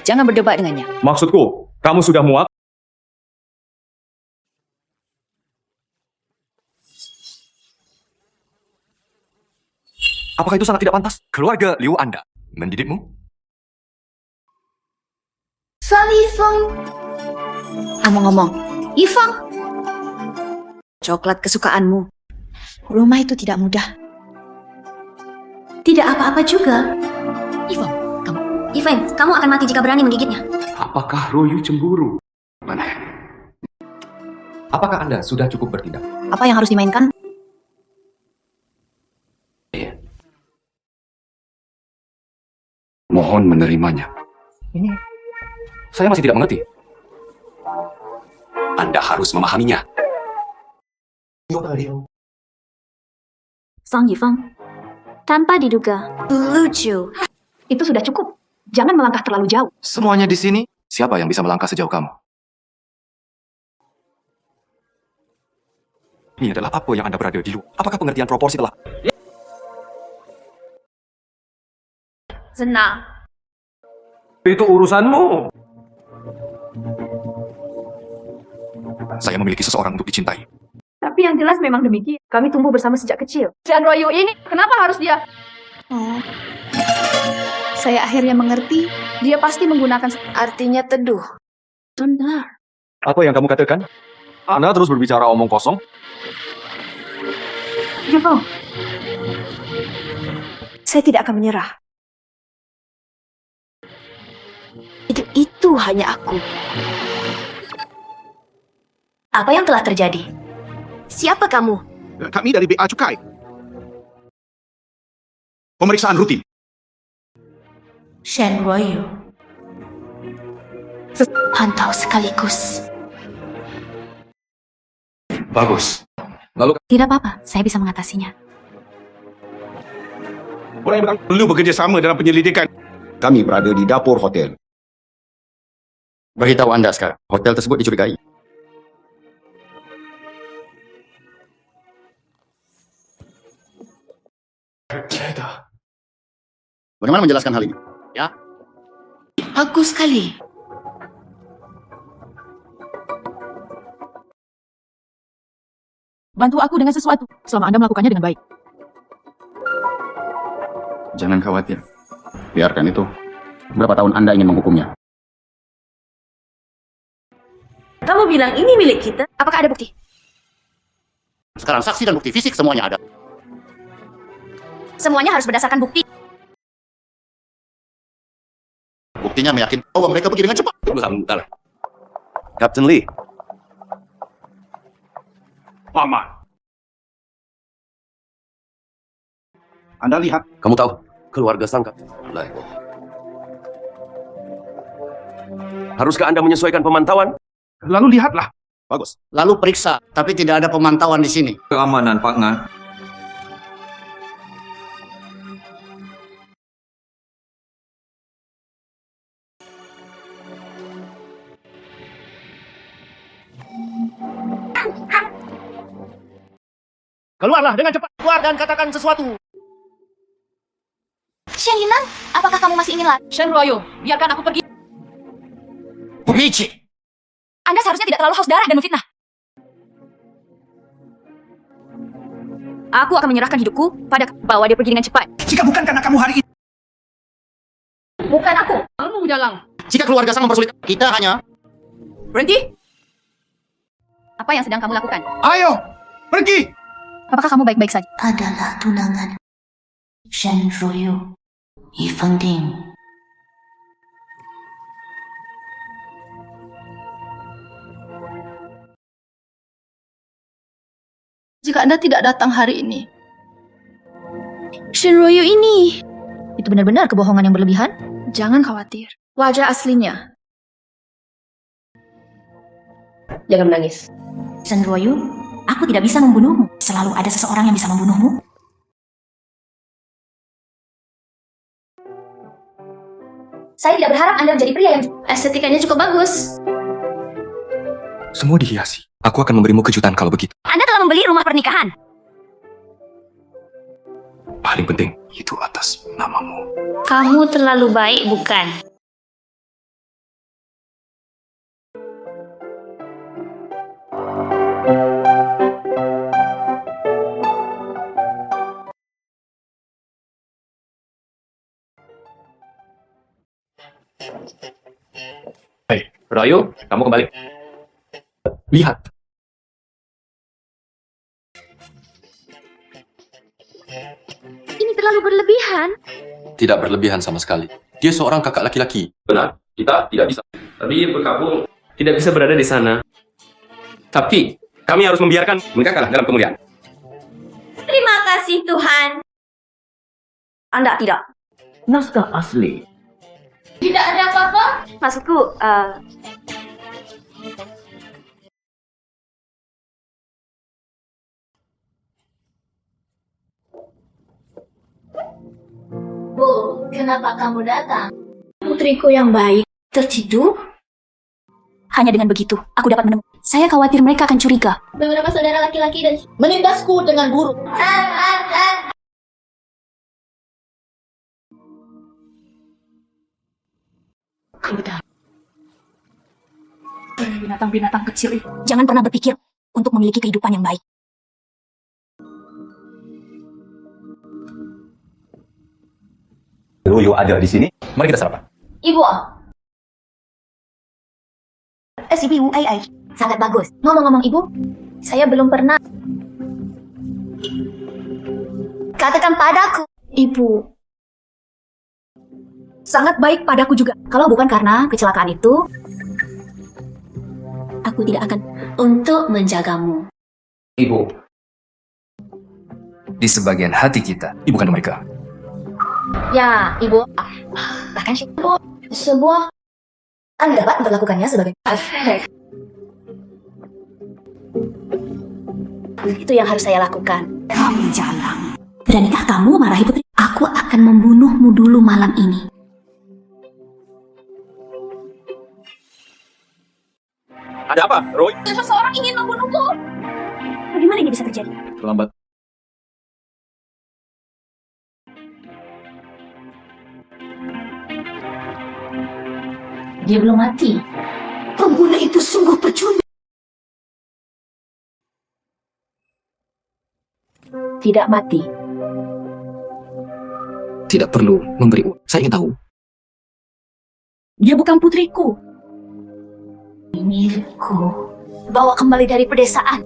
Jangan berdebat dengannya. Maksudku, kamu sudah muak? Apakah itu sangat tidak pantas? Keluarga Liu Anda mendidikmu? Sang Yifeng. Ngomong-ngomong, Yifeng. coklat kesukaanmu. Rumah itu tidak mudah. Tidak apa-apa juga. Yifeng, Kamu akan mati jika berani menggigitnya. Apakah Ruoyu cemburu? Mana? Apakah Anda sudah cukup bertindak? apa yang harus dimainkan? Mohon menerimanya. Saya masih tidak mengerti. Anda harus memahaminya. Sang Yifeng. Tanpa diduga. Lucu. Itu sudah cukup. Jangan melangkah terlalu jauh. Semuanya di sini. Siapa yang bisa melangkah sejauh kamu? Ini adalah apa yang Anda berada di luar. Apakah pengertian proporsi telah... Senang. Itu urusanmu. Saya memiliki seseorang untuk dicintai. Tapi yang jelas memang demikian. Kami tumbuh bersama sejak kecil. Shen Ruoyu ini, kenapa harus dia? Oh. Saya akhirnya mengerti. Dia pasti menggunakan... Artinya teduh. Benar. Apa yang kamu katakan? Anda terus berbicara omong kosong? Jepang. Saya tidak akan menyerah. Itu hanya aku. Apa yang telah terjadi? Siapa kamu? Kami dari BA Cukai. Pemeriksaan rutin. Shen Ruoyu. Pantau sekaligus. Bagus. Lalu Tidak apa-apa, saya bisa mengatasinya. orang yang perlu bekerja sama dalam penyelidikan. Kami berada di dapur hotel. Beritahu anda sekarang, hotel tersebut dicurigai. Bagaimana menjelaskan hal ini? Ya. Bagus sekali. Bantu aku dengan sesuatu selama Anda melakukannya dengan baik. Jangan khawatir. Biarkan itu. Berapa tahun Anda ingin menghukumnya? Kamu bilang ini milik kita? Apakah ada bukti? Sekarang saksi dan bukti fisik semuanya ada. Semuanya harus berdasarkan bukti. Buktinya meyakinkan bahwa mereka pergi dengan cepat. Tunggu sebentar. Captain Lee. Paman. Anda lihat. Kamu tahu, keluarga Sangka. Haruskah Anda menyesuaikan pemantauan? Lalu lihatlah. Bagus. Lalu periksa, tapi tidak ada pemantauan di sini. Keamanan, Pak Nga. Keluarlah dengan cepat. Keluar dan katakan sesuatu. Shen Yinan, apakah kamu masih ingin lari? Shen Ruoyu, biarkan aku pergi. Pemici. Anda seharusnya tidak terlalu haus darah dan memfitnah. Aku akan menyerahkan hidupku pada bawa dia pergi dengan cepat. Jika bukan karena kamu hari ini. Bukan aku. Kamu jalan. Jika keluarga sang mempersulit, kita hanya... Berhenti. Apa yang sedang kamu lakukan? Ayo, pergi. Apakah kamu baik-baik saja? Adalah tunangan Shen Ruoyu, Yi Fengding. Jika Anda tidak datang hari ini, Shen Ruoyu ini. Itu benar-benar kebohongan yang berlebihan? jangan khawatir. Wajah aslinya. Jangan menangis. Shen Ruoyu, aku tidak bisa membunuhmu. Selalu ada seseorang yang bisa membunuhmu. Saya tidak berharap Anda menjadi pria yang estetikanya cukup bagus. Semua dihiasi. Aku akan memberimu kejutan kalau begitu. Anda telah membeli rumah pernikahan. Paling penting, itu atas namamu. Kamu terlalu baik, bukan? Hei, Ruoyu, kamu kembali. Lihat. Ini terlalu berlebihan. Tidak berlebihan sama sekali. Dia seorang kakak laki-laki. Benar, kita tidak bisa. Tapi berkabung tidak bisa berada di sana. Tapi kami harus membiarkan mereka kalah dalam kemuliaan. Terima kasih Tuhan. Anda tidak. Naskah asli. Tidak ada apa-apa. Maksudku, Bu, kenapa kamu datang? Putriku yang baik. Tertidur? Hanya dengan begitu, aku dapat menemukan. Saya khawatir mereka akan curiga. Beberapa saudara laki-laki dan menindasku dengan buruk. Udah. Binatang-binatang kecil itu. Jangan pernah berpikir untuk memiliki kehidupan yang baik. Ruoyu ada di sini. Mari kita sarapan. Ibu, SCBU AI. Sangat bagus. Ngomong-ngomong ibu, saya belum pernah. Katakan padaku. Ibu sangat baik padaku juga. Kalau bukan karena kecelakaan itu, aku tidak akan untuk menjagamu. Ibu, di sebagian hati kita, ibu kandung mereka. Ya, ibu. Bahkan sebuah Anda dapat memperlakukannya sebagai itu yang harus saya lakukan. Kamu jalan. Beranikah kamu marahi putri? Aku akan membunuhmu dulu malam ini. Ada apa, Roy? Seseorang ingin membunuhku. Bagaimana ini bisa terjadi? Terlambat. Dia belum mati. Pembunuh itu sungguh percuma. Tidak mati. Tidak perlu memberi uang. Saya ingin tahu. Dia bukan putriku. Milikku. Bawa kembali dari pedesaan.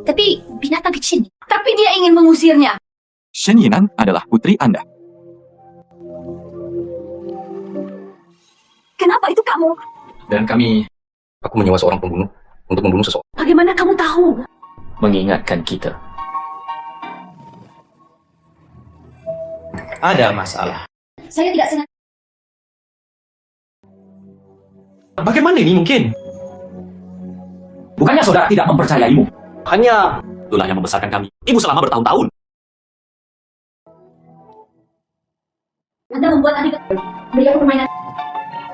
Tapi binatang kecil. Tapi dia ingin mengusirnya. Shen Yinan adalah putri Anda. Kenapa itu kamu? Dan aku menyewa seorang pembunuh untuk membunuh seseorang. Bagaimana kamu tahu? Mengingatkan kita. Ada masalah. Saya tidak sengaja. Bagaimana ini mungkin? Bukannya saudara tidak mempercayaimu. Hanya itulah yang membesarkan kami. Ibu selama bertahun-tahun. Anda membuat adik beri aku permainan.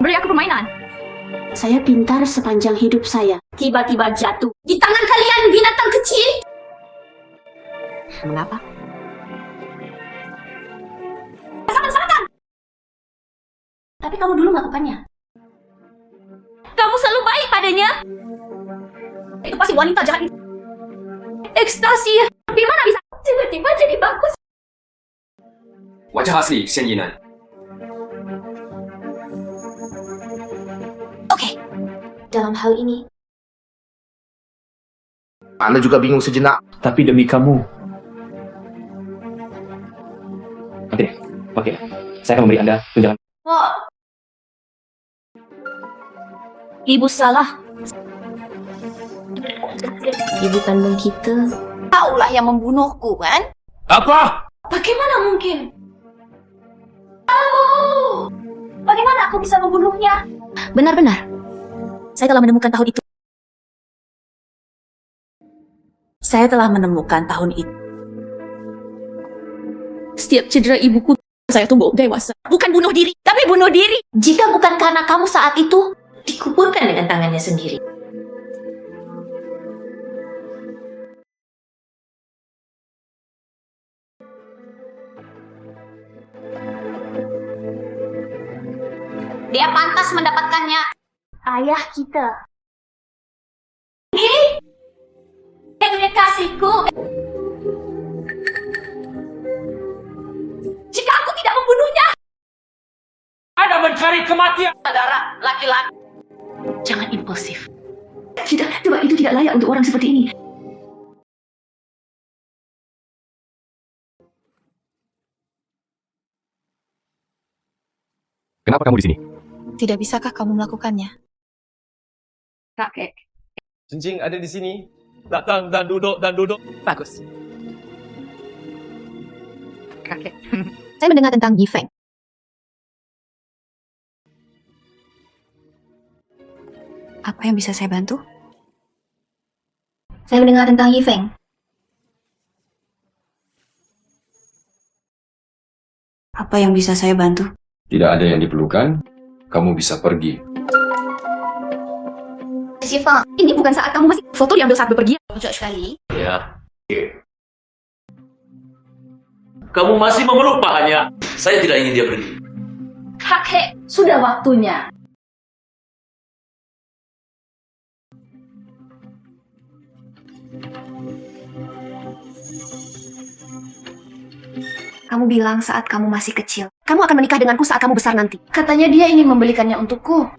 Beri aku permainan. Saya pintar sepanjang hidup saya. Tiba-tiba jatuh di tangan kalian binatang kecil. Mengapa? Sangat-sangat. Tapi kamu dulu melakukannya. Kamu selalu baik padanya. Itu pasti wanita jahat itu. Ekstasi. Gimana bisa tiba-tiba jadi bagus? Wajah asli Shen Yinan. Oke. Dalam hal ini, Anda juga bingung sejenak. Tapi demi kamu. Oke. Saya akan memberi Anda tunjangan. oh. Ibu salah. Ibu kandung kita. Kaulah yang membunuhku, kan? Apa? Bagaimana mungkin? Bagaimana aku bisa membunuhnya? Benar-benar. Saya telah menemukan tahun itu. Saya telah menemukan tahun itu. Setiap cedera ibuku, saya tumbuh dewasa. Bukan bunuh diri, tapi bunuh diri. Jika bukan karena kamu saat itu, dikuburkan dengan tangannya sendiri. Dia pantas mendapatkannya. Ayah kita. Ini yang kasihku. Jika aku tidak membunuhnya, Anda mencari kematian. saudara laki-laki. Jangan impulsif. Tidak, coba itu tidak layak untuk orang seperti ini. Kenapa kamu di sini? Tidak bisakah kamu melakukannya? Kakek. Cincin ada di sini. Datang dan duduk dan duduk. Bagus. Kakek. Saya mendengar tentang Yifeng. Apa yang bisa saya bantu? Saya mendengar tentang Yifeng. Apa yang bisa saya bantu? Tidak ada yang diperlukan, kamu bisa pergi. Siva, ini bukan saat kamu masih foto diambil saat bepergian. Cocok sekali. Ya. Kamu masih memeluk pahanya. Saya tidak ingin dia pergi. Kakek, sudah waktunya. Kamu bilang saat kamu masih kecil. Kamu akan menikah denganku saat kamu besar nanti. Katanya dia ingin membelikannya untukku.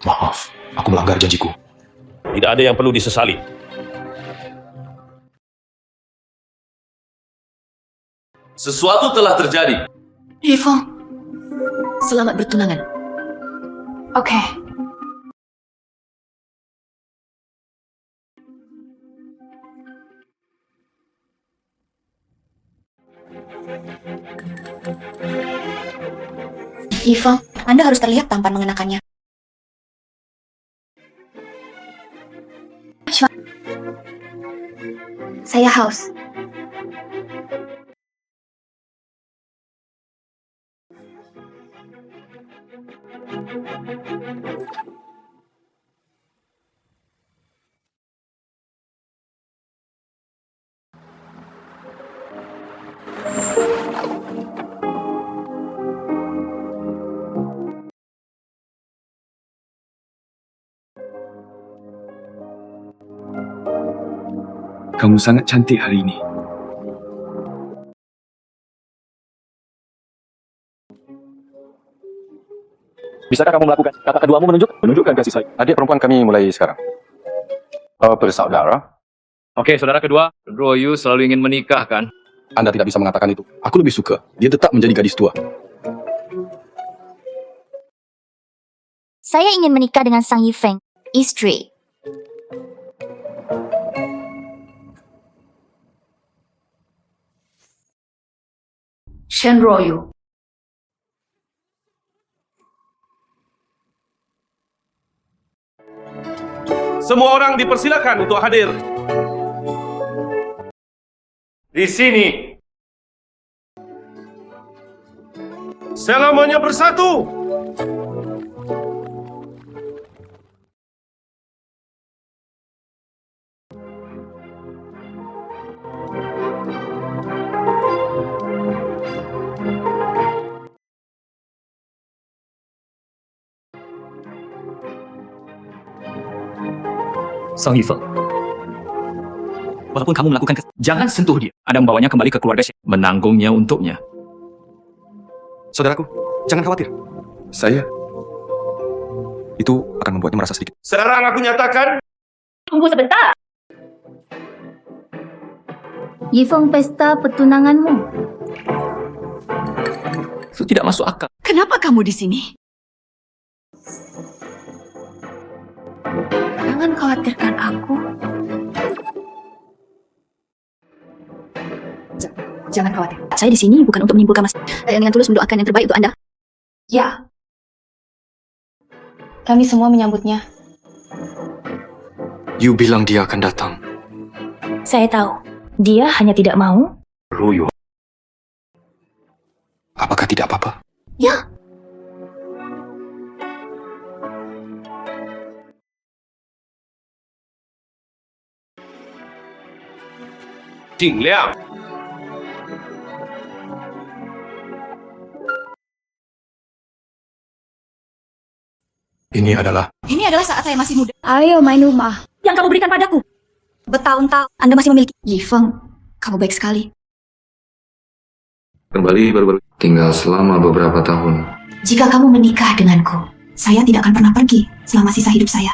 Maaf, aku melanggar janjiku. Tidak ada yang perlu disesali. Sesuatu telah terjadi. Yifeng, selamat bertunangan. Oke. Yifeng, Anda harus terlihat tampan mengenakannya. Saya haus. Kamu sangat cantik hari ini. Bisakah kamu melakukan kata keduamu menunjukkan kasih sayang? Adik perempuan kami mulai sekarang. Bersaudara? Oke, saudara kedua, Royu selalu ingin menikah, kan? Anda tidak bisa mengatakan itu. Aku lebih suka dia tetap menjadi gadis tua. Saya ingin menikah dengan Sang Yifeng, istri. Shen Royu. Semua orang dipersilakan untuk hadir. Di sini. Selamanya bersatu. Sang Yifeng, walaupun kamu melakukan jangan sentuh dia. Anda membawanya kembali ke keluarga Shen, menanggungnya untuknya. Saudaraku, jangan khawatir. Saya itu akan membuatnya merasa sedikit. Sekarang aku nyatakan. Tunggu sebentar. Yifeng, pesta pertunanganmu. Itu tidak masuk akal. Kenapa kamu di sini? Jangan khawatirkan aku. Jangan khawatir. Saya di sini bukan untuk menyimpulkan masalah. Saya dengan tulus mendoakan yang terbaik untuk Anda. Ya. Kami semua menyambutnya. You bilang dia akan datang. Saya tahu. Dia hanya tidak mau. Royu. Apakah tidak apa-apa? Ya. Jing Liang. Ini adalah saat saya masih muda. Ayo main rumah. Yang kamu berikan padaku. Bertahun-tahun Anda masih memiliki. Yifeng, kamu baik sekali. Kembali baru-baru. Tinggal selama beberapa tahun. Jika kamu menikah denganku, saya tidak akan pernah pergi selama sisa hidup saya.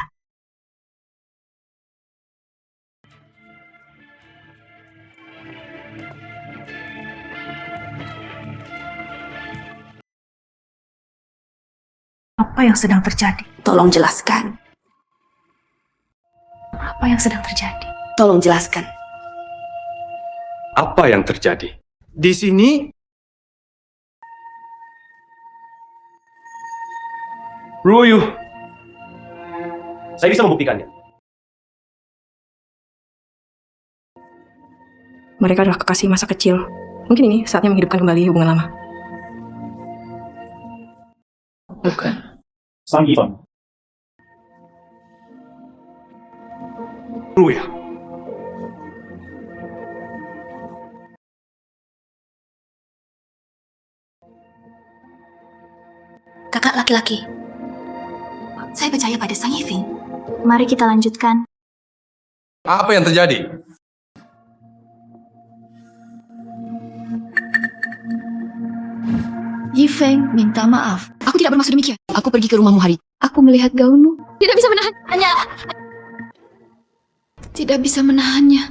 Apa yang sedang terjadi? Tolong jelaskan. Apa yang sedang terjadi? Tolong jelaskan. Apa yang terjadi? di sini. Royu. Saya bisa membuktikannya. Mereka adalah kekasih masa kecil. Mungkin ini saatnya menghidupkan kembali hubungan lama. Bukan. Sang Yifeng. Ruya. Kakak laki-laki. Saya percaya pada Sang Yifeng. Mari kita lanjutkan. Apa yang terjadi? Yifeng minta maaf. Aku tidak bermaksud demikian. Aku pergi ke rumahmu hari. Aku melihat gaunmu. Tidak bisa menahannya. Tidak bisa menahannya.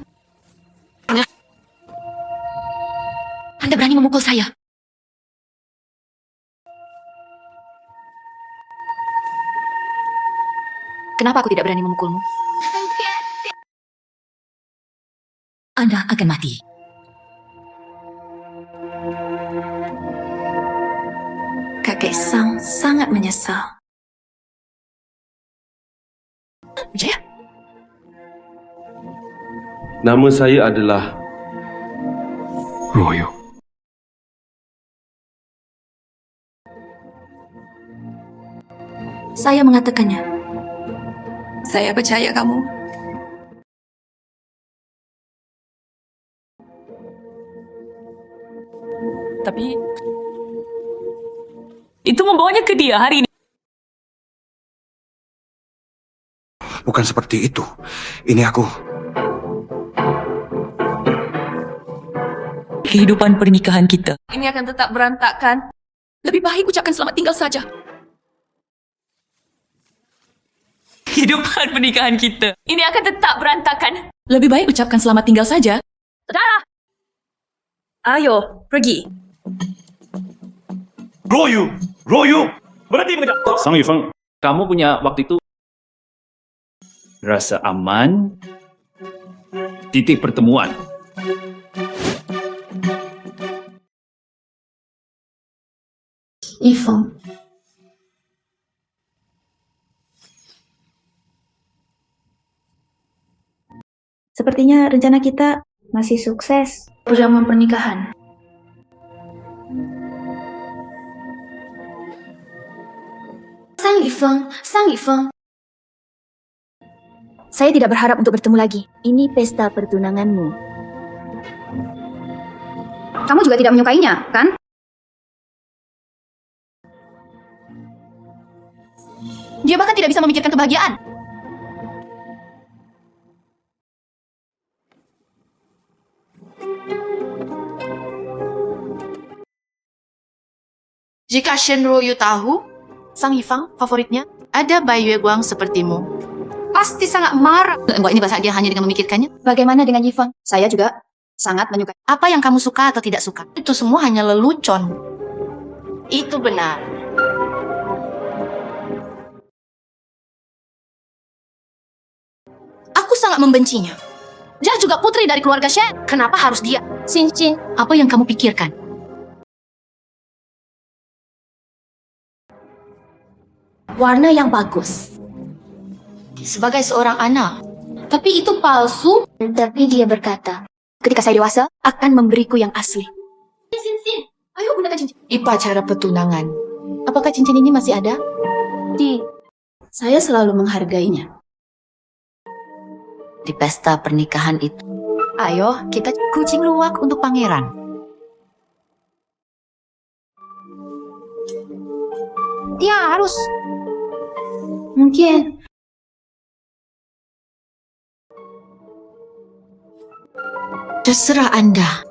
Anda berani memukul saya. Kenapa aku tidak berani memukulmu? Anda akan mati. Kakek Sang sangat menyesal. Jaya. Nama saya adalah Royo. Saya mengatakannya. Saya percaya kamu. Tapi itu membawanya ke dia hari ini. Bukan seperti itu. Ini aku. Kehidupan pernikahan kita. Ini akan tetap berantakan. Lebih baik ucapkan selamat tinggal saja. Kehidupan pernikahan kita. Ini akan tetap berantakan. Lebih baik ucapkan selamat tinggal saja. Saudara! Ayo, pergi. Royo! Berhenti mengejar. Sang Yifeng, kamu punya waktu itu rasa aman, titik pertemuan. Yifeng. Sepertinya rencana kita masih sukses. Perjamuan pernikahan. Sang Yifeng. Saya tidak berharap untuk bertemu lagi. Ini pesta pertunanganmu. Kamu juga tidak menyukainya, kan? Dia bahkan tidak bisa memikirkan kebahagiaan. Jika Shen Ruoyu tahu, Sang Yifeng favoritnya ada Bai Yue Guang sepertimu, pasti sangat marah. Enggak, ini bahasa dia hanya dengan memikirkannya. Bagaimana dengan Yifeng? Saya juga sangat menyukai. Apa yang kamu suka atau tidak suka, itu semua hanya lelucon. Itu benar. Aku sangat membencinya. Dia juga putri dari keluarga Shen. Kenapa harus dia? Cincin, apa yang kamu pikirkan? Warna yang bagus. Sebagai seorang anak. Tapi itu palsu. Tapi dia berkata, ketika saya dewasa, akan memberiku yang asli. Cincin, ayo gunakan cincin. Di acara pertunangan. Apakah cincin ini masih ada? Saya selalu menghargainya. Di pesta pernikahan itu. Ayo, kita kucing luwak untuk pangeran. Dia harus. Mungkin. Terserah Anda.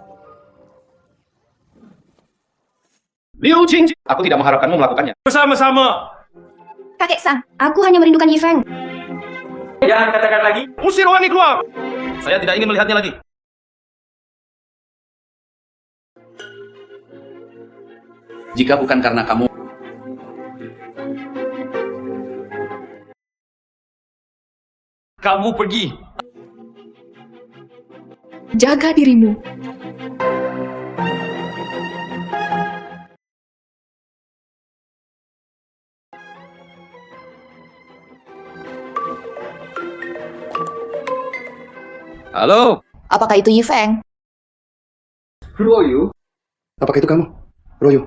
Liu Qingji. Aku tidak mengharapkanmu melakukannya. Bersama-sama. Kakek Sang, aku hanya merindukan Yifeng. Jangan katakan lagi. Usir orang ini keluar. Saya tidak ingin melihatnya lagi. Jika bukan karena kamu, kamu pergi. Jaga dirimu. Halo. Apakah itu Yifeng? Royo. Apakah itu kamu? Royo.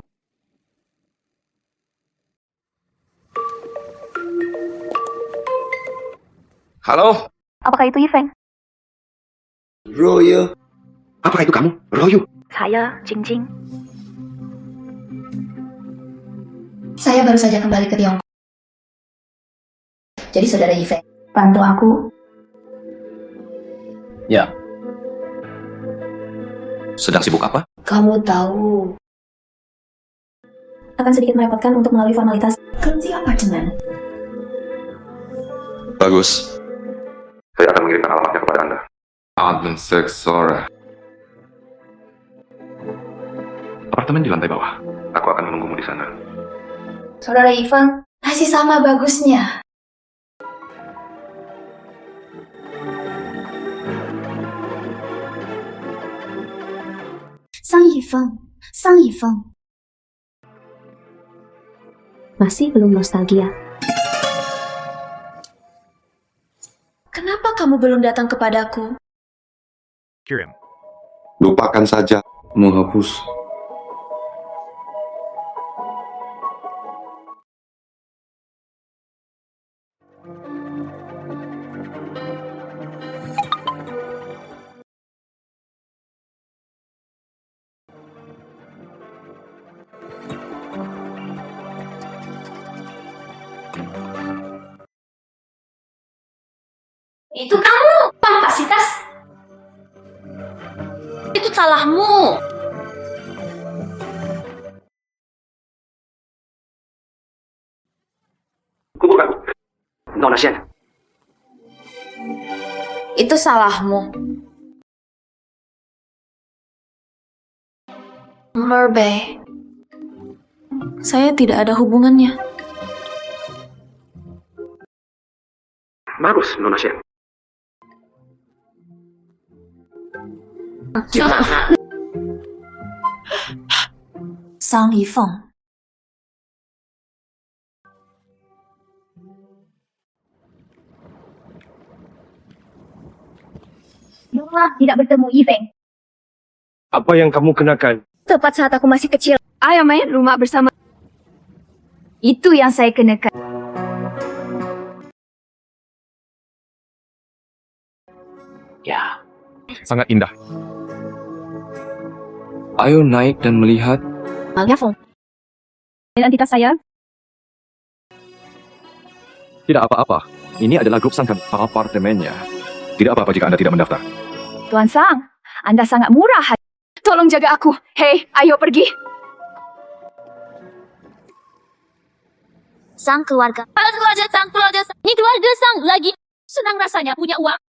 Halo. Apakah itu Yifeng? Royo. Apakah itu kamu? Royo. Saya, Jing. Saya baru saja kembali ke Tiongkok. Jadi saudara Yifeng, Bantu aku. ya. Sedang sibuk apa? Kamu tahu. Akan sedikit merepotkan untuk melalui formalitas kunci apartemen. Bagus. Saya akan mengirimkan alamatnya kepada Anda. Admin Seksora. Apartemen di lantai bawah. Aku akan menunggumu di sana. Saudara Ivan, masih sama bagusnya. Sang Yifeng. Masih belum nostalgia. Kenapa kamu belum datang kepadaku? Kirim. Lupakan saja. Menghapus. Itu kamu, kapasitas. Itu salahmu. Bukan. Nona Shen. Itu salahmu. Merbe. Saya tidak ada hubungannya. Bagus, Nona Shen. Sang Yifeng. Tidak bertemu Yifeng. Apa yang kamu kenakan? Tepat saat aku masih kecil. Ayo main rumah bersama. Itu yang saya kenakan. Ya. Sangat indah. Ayo naik dan melihat. Yifeng. Identitas saya. Tidak apa-apa. Ini adalah grup sang kami. Apartemennya. Tidak apa-apa jika Anda tidak mendaftar. Tuan Sang, Anda sangat murah. Tolong jaga aku. Hei, ayo pergi. Sang keluarga. Keluarga Sang. Ini keluarga Sang lagi senang rasanya punya uang.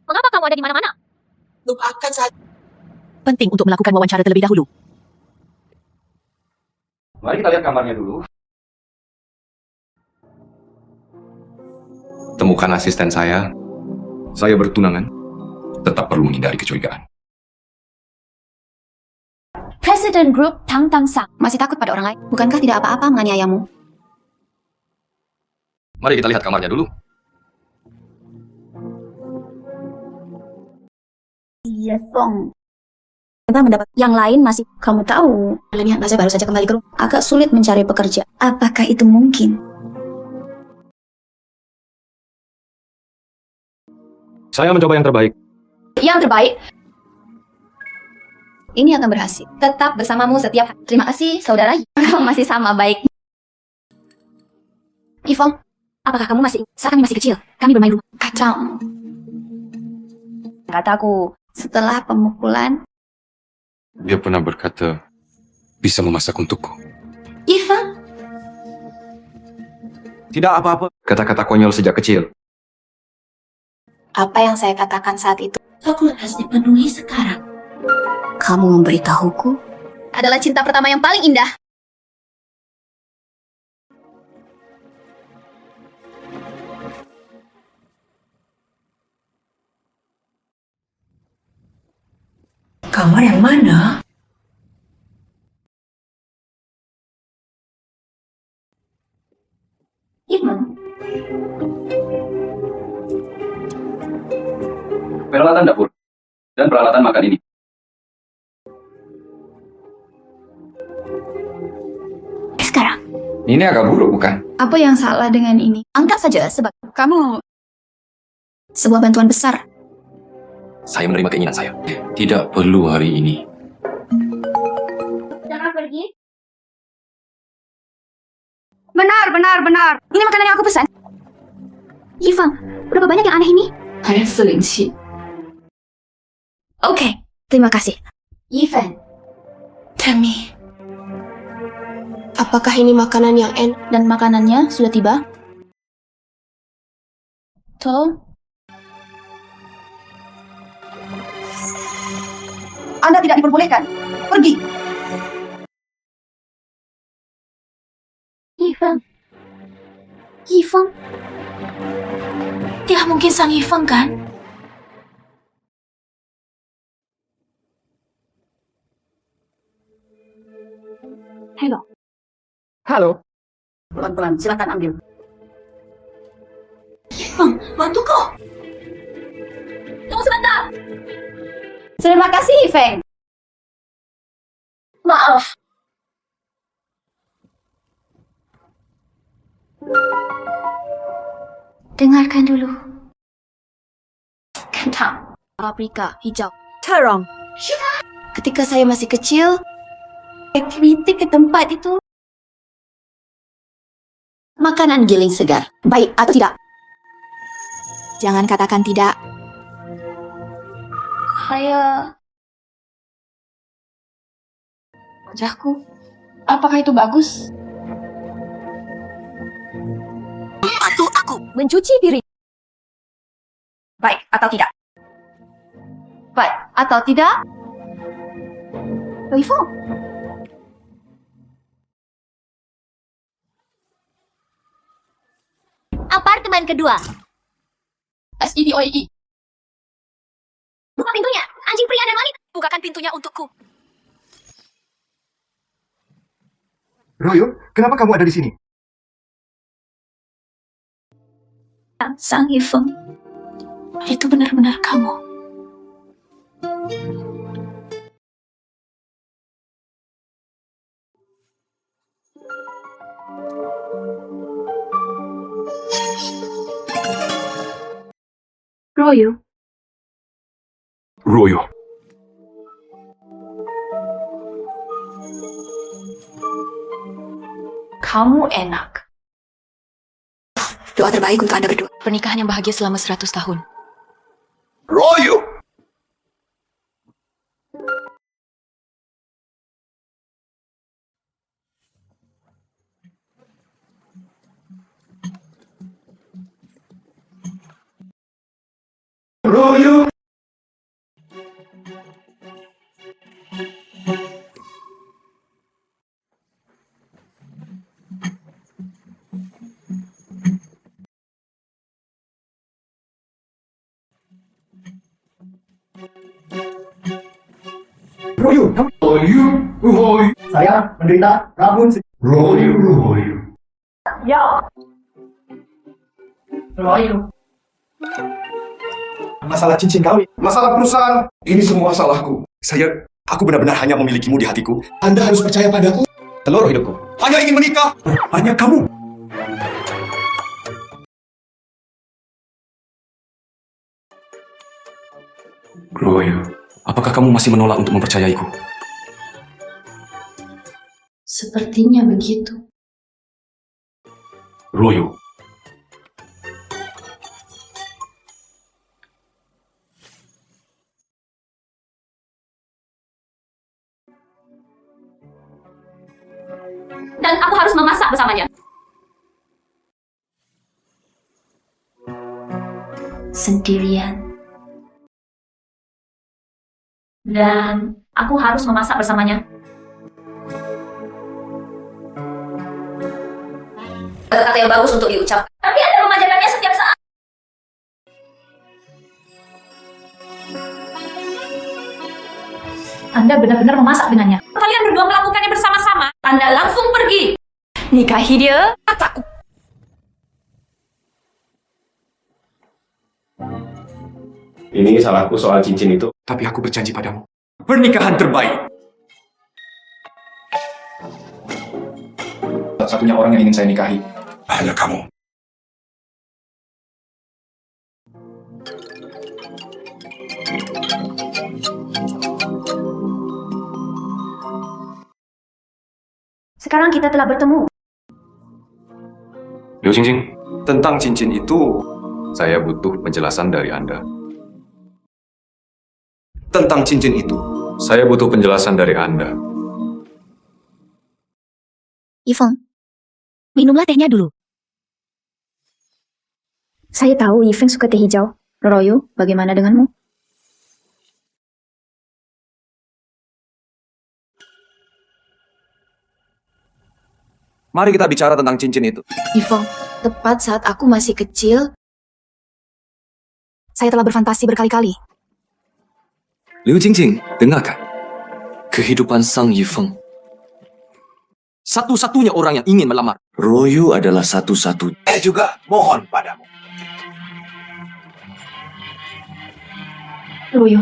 Mengapa kamu ada di mana-mana? Lupakan saja. Penting untuk melakukan wawancara terlebih dahulu. Mari kita lihat kamarnya dulu. Temukan asisten saya. Saya bertunangan. Tetap perlu menghindari kecurigaan. Presiden grup Tang Sang. Masih takut pada orang lain? Bukankah tidak apa-apa menganiayamu? Mari kita lihat kamarnya dulu. Iya, Song. Kita mendapat yang lain masih kamu tahu. Lihat, saya baru saja kembali ke rumah. Agak sulit mencari pekerja. Apakah itu mungkin? Saya mencoba yang terbaik. Yang terbaik. Ini akan berhasil. Tetap bersamamu setiap hari. Terima kasih, saudara. Kamu masih sama baik. Yifeng, apakah kamu masih saat kami masih kecil? Kami bermain rumah. Kacau. Kataku, setelah pemukulan. Dia pernah berkata, bisa memasak untukku. Yifeng. Tidak apa-apa. Kata-kata konyol sejak kecil. Apa yang saya katakan saat itu, aku harus dipenuhi sekarang. Kamu memberitahuku adalah cinta pertama yang paling indah. Kamar yang mana? Yifeng. Peralatan dapur dan peralatan makan ini. Sekarang. Ini agak buruk, bukan? Apa yang salah dengan ini? Anggap saja sebab kamu sebuah bantuan besar. Saya menerima keinginan saya. Tidak perlu hari ini. Jangan pergi. Benar. Ini makanan yang aku pesan. Yifeng, berapa banyak yang aneh ini? Ada selinci. Oke, terima kasih. Yifeng. Tammy. Apakah ini makanan yang enak? Dan makanannya sudah tiba? Tolong. Anda tidak diperbolehkan. Pergi. Yifeng. Yifeng. Tidak mungkin sang Yifeng kan? Halo. Halo. Pelan-pelan, silakan ambil. Yifeng, bantuku. Tunggu sebentar. Terima kasih, Feng. Maaf. Dengarkan dulu. Kentang, paprika, hijau. Terong. Ketika saya masih kecil, aktiviti ke tempat itu makanan giling segar. Baik atau tidak? Jangan katakan tidak. Wajahku. Apakah itu bagus? Bantu aku mencuci piring. Baik atau tidak? Baik atau tidak? Yifeng. Apartemen kedua. SIDOI. Buka pintunya, anjing pria dan wanita. Bukakan pintunya untukku. Royo, kenapa kamu ada di sini? Sang Yifeng, itu benar-benar kamu. Royo. Royo. Kamu enak. Doa terbaik untuk Anda berdua. Pernikahan yang bahagia selama 100 tahun. Royo! Royo. Royo! Royo! Saya menderita rabun. Royo! Ya. Royo. Masalah cincin kawin, masalah perusahaan, ini semua salahku. Aku benar-benar hanya memilikimu di hatiku. Anda harus percaya padaku. Seluruh hidupku, hanya ingin menikah. Hanya kamu. Royo, apakah kamu masih menolak untuk mempercayaiku? Sepertinya begitu. Royo, Dan aku harus memasak bersamanya. Sendirian. Dan aku harus memasak bersamanya. Kata-kata yang bagus untuk diucap. Tapi Anda memanjakannya setiap saat. Anda benar-benar memasak dengannya. Kalian berdua melakukannya bersama-sama. Anda langsung pergi. Nikahi dia, kataku. Ini salahku soal cincin itu. tapi aku berjanji padamu. Pernikahan terbaik. Satunya orang yang ingin saya nikahi. Hanya kamu. Sekarang kita telah bertemu. Liu Xingjing, tentang cincin itu, saya butuh penjelasan dari Anda. Tentang cincin itu, saya butuh penjelasan dari Anda. Yifeng, minumlah tehnya dulu. Saya tahu Yifeng suka teh hijau. Royo, bagaimana denganmu? Mari kita bicara tentang cincin itu. Yifeng, tepat saat aku masih kecil, saya telah berfantasi berkali-kali. Liu Jingjing, dengarkan. Kehidupan Sang Yifeng. Satu-satunya orang yang ingin melamar. Royu adalah satu-satunya. Saya juga mohon padamu. Royo.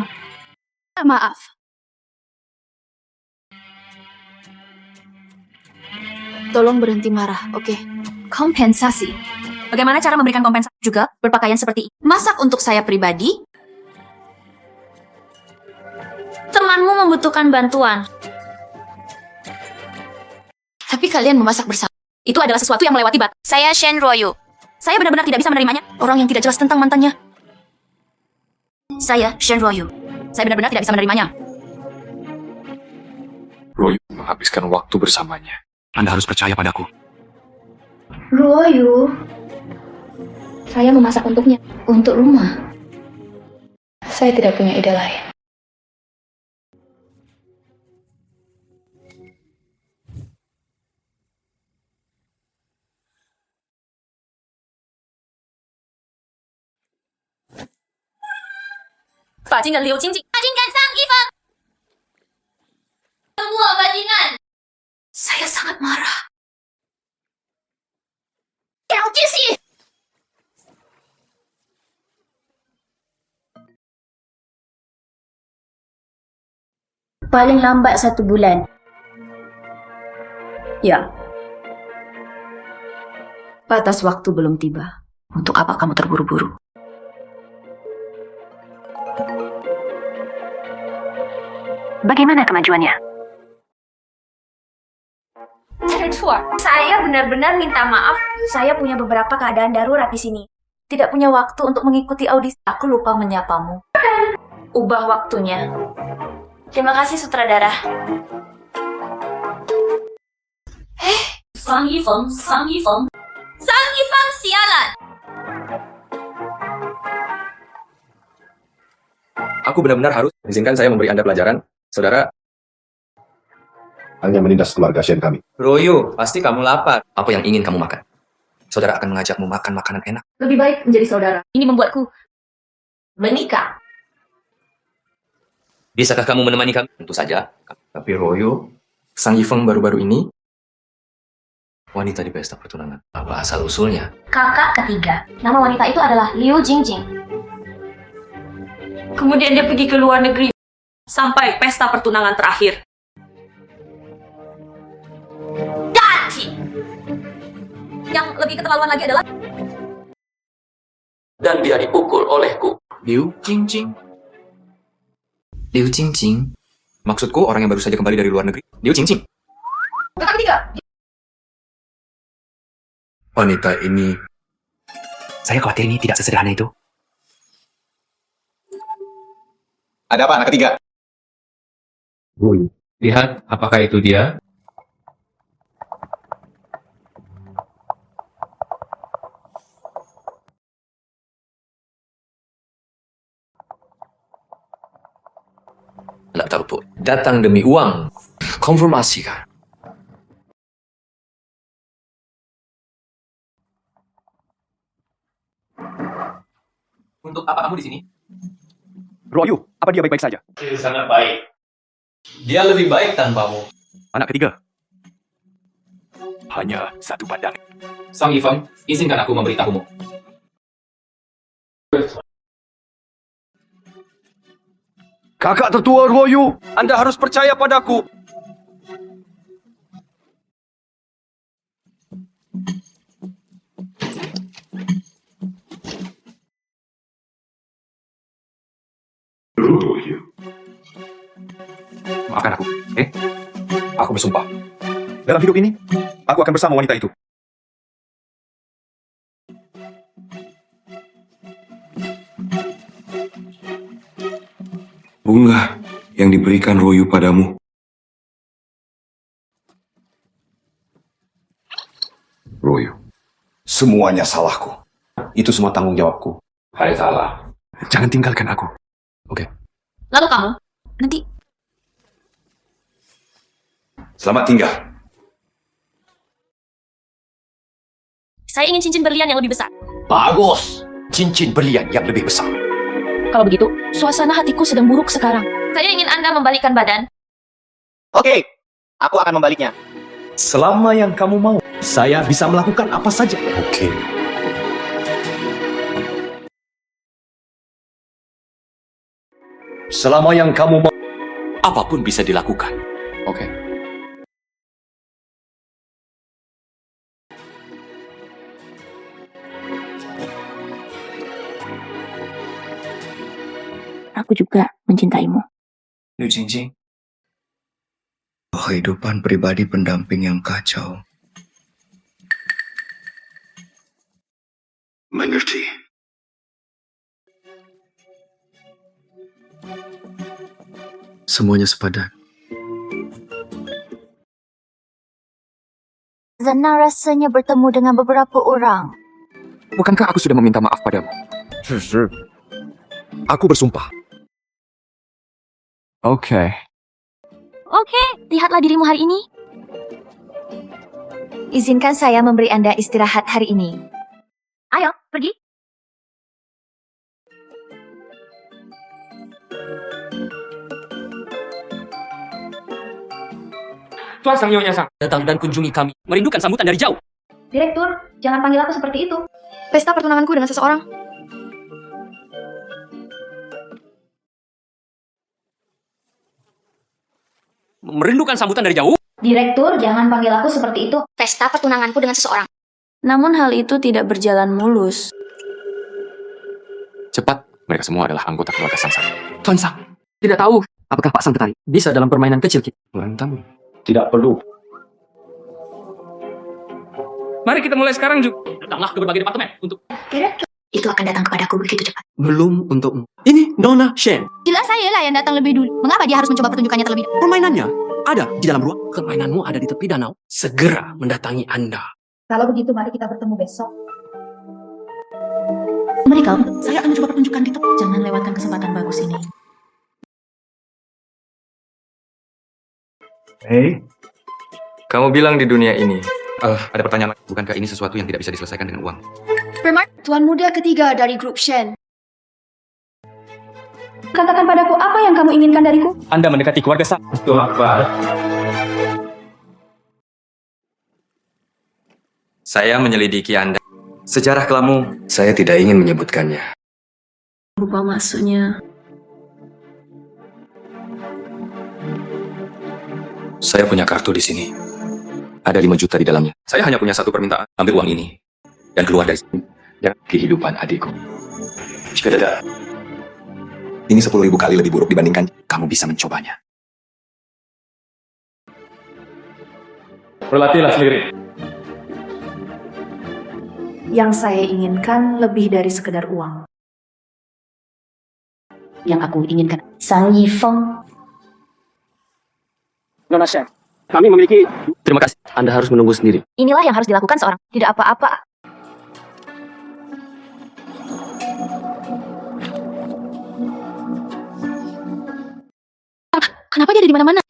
Maaf. Tolong berhenti marah, oke? Kompensasi. Bagaimana cara memberikan kompensasi? Juga berpakaian seperti ini. Masak untuk saya pribadi. Temanmu membutuhkan bantuan. Tapi kalian memasak bersama. Itu adalah sesuatu yang melewati batas. Saya Shen Royu. Saya benar-benar tidak bisa menerimanya. Orang yang tidak jelas tentang mantannya. Saya Shen Royu. Saya benar-benar tidak bisa menerimanya. Royu menghabiskan waktu bersamanya. Anda harus percaya padaku. Royo. Saya memasak untuknya. Untuk rumah. Saya tidak punya ide lain. Bajingan Liu Jingjing. Bajingan Sang Yifeng. Semua bajingan. Saya sangat marah. Kau sih. Paling lambat 1 bulan. Ya. Batas waktu belum tiba. Untuk apa kamu terburu-buru? Bagaimana kemajuannya? Saya benar-benar minta maaf. Saya punya beberapa keadaan darurat di sini. Tidak punya waktu untuk mengikuti audisi. Aku lupa menyapamu. Ubah waktunya. Terima kasih sutradara. Sang Yifeng, Sang Yifeng. Sang Yifeng sialan. Aku benar-benar harus izinkan saya memberi Anda pelajaran. Saudara, Hanya menindas keluarga Shen kami. Royu, pasti kamu lapar. Apa yang ingin kamu makan? Saudara akan mengajakmu makan makanan enak. Lebih baik menjadi saudara. Ini membuatku Menikah. Bisakah kamu menemani kami? Tentu saja. Tapi Royu, Sang Yifeng baru-baru ini wanita di pesta pertunangan. Apa asal usulnya? Kakak ketiga. Nama wanita itu adalah Liu Jingjing. Kemudian dia pergi ke luar negeri sampai pesta pertunangan terakhir. Daci. yang lebih keterlaluan lagi adalah Dan dia dipukul olehku. Liu Jingjing. Liu Jingjing. Maksudku orang yang baru saja kembali dari luar negeri. Liu Jingjing. kakak ketiga. Wanita ini... Saya khawatir ini tidak sesederhana itu. Ada apa anak ketiga? Lihat, apakah itu dia? Tidak tahu pun. Datang demi uang. Konfirmasi kan? Untuk apa kamu di sini? Royu, apa dia baik-baik saja? Dia sangat baik. Dia lebih baik tanpamu. Anak ketiga. Hanya satu pandangan. Sang Yifeng, izinkan aku memberitahumu. Kakak tertua Royu, Anda harus percaya padaku. Maafkan aku, Aku bersumpah. Dalam hidup ini, aku akan bersama wanita itu. Bunga yang diberikan Royu padamu. Royu. Semuanya salahku. Itu semua tanggung jawabku. Hai salah. Jangan tinggalkan aku. Oke. Lalu kamu? Nanti Selamat tinggal. saya ingin cincin berlian yang lebih besar. Bagus. Cincin berlian yang lebih besar. Kalau begitu, suasana hatiku sedang buruk sekarang. Saya ingin Anda membalikkan badan. Oke, aku akan membaliknya. Selama yang kamu mau, saya bisa melakukan apa saja. Oke. Selama yang kamu mau, apapun bisa dilakukan. Oke. Aku juga mencintaimu. Liu Jingjing, kehidupan pribadi pendamping yang kacau. Mengerti. Semuanya sepadan. Senang rasanya bertemu dengan beberapa orang. Bukankah aku sudah meminta maaf padamu? Aku bersumpah. Oke. Oke, lihatlah dirimu hari ini. Izinkan saya memberi Anda istirahat hari ini. Ayo, pergi. Tuan Sang Nyonya Sang, datang dan kunjungi kami. Merindukan sambutan dari jauh. Direktur, jangan panggil aku seperti itu. Pesta pertunanganku dengan seseorang. Merindukan sambutan dari jauh? Direktur, jangan panggil aku seperti itu. Pesta pertunanganku dengan seseorang. Namun hal itu tidak berjalan mulus. Cepat, mereka semua adalah anggota keluarga Sang Sang. Tuan Sang, tidak tahu. Apakah Pak Sang tertarik? Bisa dalam permainan kecil kita. Mantap. Tidak perlu. Mari kita mulai sekarang juga. Datanglah ke berbagai departemen untuk... Direktur, itu akan datang kepadaku begitu cepat. Belum untukmu. Ini Nona Shen. Jelas saya lah yang datang lebih dulu. Mengapa dia harus mencoba pertunjukannya terlebih dahulu? Permainannya ada di dalam ruang. Permainanmu ada di tepi danau. Segera mendatangi Anda. Kalau begitu, mari kita bertemu besok. Mereka, saya akan mencoba pertunjukan di tepi. Jangan lewatkan kesempatan bagus ini. Hei, kamu bilang di dunia ini. Ada pertanyaan. Bukankah ini sesuatu yang tidak bisa diselesaikan dengan uang? Tuan muda ketiga dari grup Shen. Katakan padaku apa yang kamu inginkan dariku? Anda mendekati keluarga Sang. Tuh apa? Saya menyelidiki Anda. Sejarah kelamu, saya tidak ingin menyebutkannya. Lupa maksudnya. Saya punya kartu di sini. Ada 5 juta di dalamnya. Saya hanya punya satu permintaan. Ambil uang ini. Dan keluar dari sini. Jangan kehidupan adikku. Jika tidak, ini 10.000 kali lebih buruk dibandingkan kamu bisa mencobanya. Berlatihlah sendiri. Yang saya inginkan lebih dari sekedar uang. Yang aku inginkan. Sang Yifeng. Nona Shen, kami memiliki... Terima kasih. Anda harus menunggu sendiri. Inilah yang harus dilakukan seorang. Tidak apa-apa. Kenapa dia ada di mana-mana?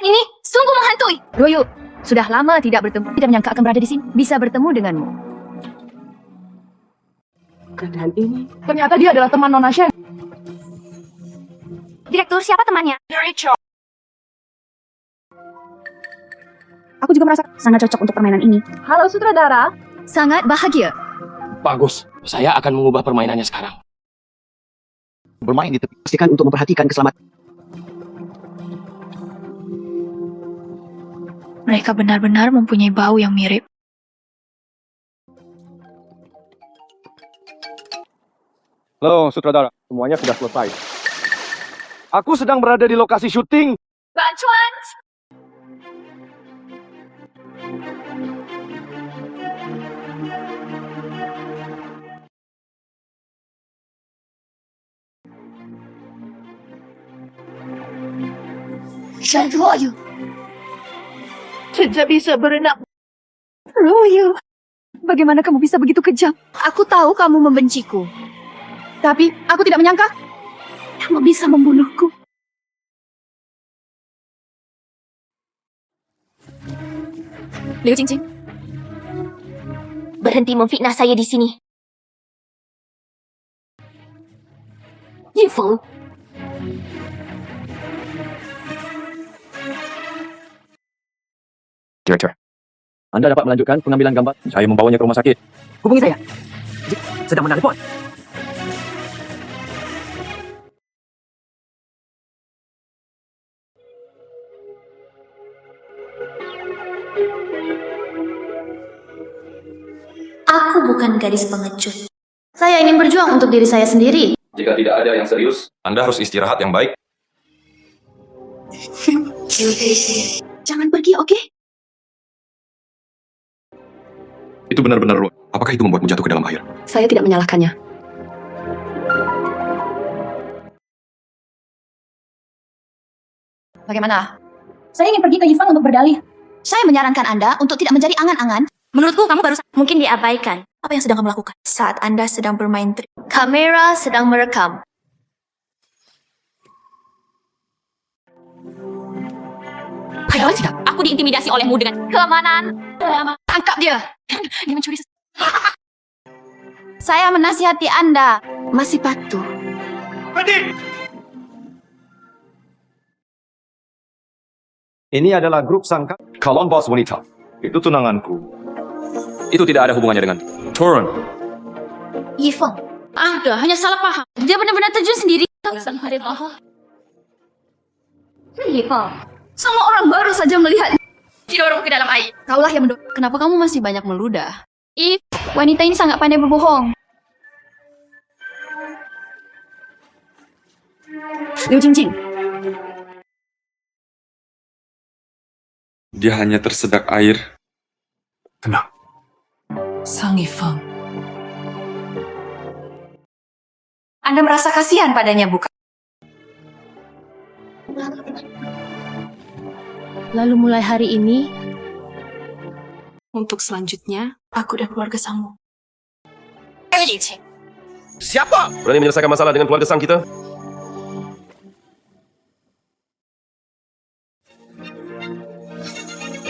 Ini sungguh menghantui. Royo, sudah lama tidak bertemu. Tidak menyangka akan berada di sini. Bisa bertemu denganmu. Dan ini ternyata dia adalah teman Nona Shen. Direktur, siapa temannya? Rachel. Aku juga merasa sangat cocok untuk permainan ini. Halo sutradara. Sangat bahagia. Bagus. Saya akan mengubah permainannya sekarang. Bermain di tepi. Pastikan untuk memperhatikan keselamatan. Mereka benar-benar mempunyai bau yang mirip. Halo, sutradara. Semuanya sudah selesai. Aku sedang berada di lokasi syuting. Bantuan. Tidak bisa berenang. Royo, Bagaimana kamu bisa begitu kejam? Aku tahu kamu membenciku. Tapi aku tidak menyangka kamu bisa membunuhku. Liu Jingjing, berhenti memfitnah saya di sini. Yifeng, Direktur, Anda dapat melanjutkan pengambilan gambar. Saya membawanya ke rumah sakit. Hubungi saya. Sedang menelpon. Aku bukan gadis pengecut. Saya ingin berjuang untuk diri saya sendiri. Jika tidak ada yang serius, Anda harus istirahat yang baik. jangan pergi, oke? Itu benar-benar Roy. Apakah itu membuatmu jatuh ke dalam air? Saya tidak menyalahkannya. Bagaimana? Saya ingin pergi ke Yifeng untuk berdalih. Saya menyarankan Anda untuk tidak menjadi angan-angan. Menurutku kamu baru mungkin diabaikan. Apa yang sedang kamu lakukan? Saat Anda sedang bermain trik, kamera sedang merekam. Padahal tidak. Aku diintimidasi olehmu dengan keamanan. Tangkap dia. Dia mencuri Saya menasihati Anda. Masih patuh. Ini adalah grup sangka calon bos wanita. Itu tunanganku. Itu tidak ada hubungannya dengan Turun. Yifeng. Anda hanya salah paham. Dia benar-benar terjun sendiri. Yifeng. Semua orang baru saja melihat didorong ke dalam air. Kaulah yang mendorong. Kenapa kamu masih banyak meludah? Wanita ini sangat pandai berbohong. Liu Jingjing, Dia hanya tersedak air. Tenang. Sang Yifeng. Anda merasa kasihan padanya, bukan? Lalu mulai hari ini, untuk selanjutnya, aku dan keluarga Sangmu. Siapa berani menyelesaikan masalah dengan keluarga sang kita?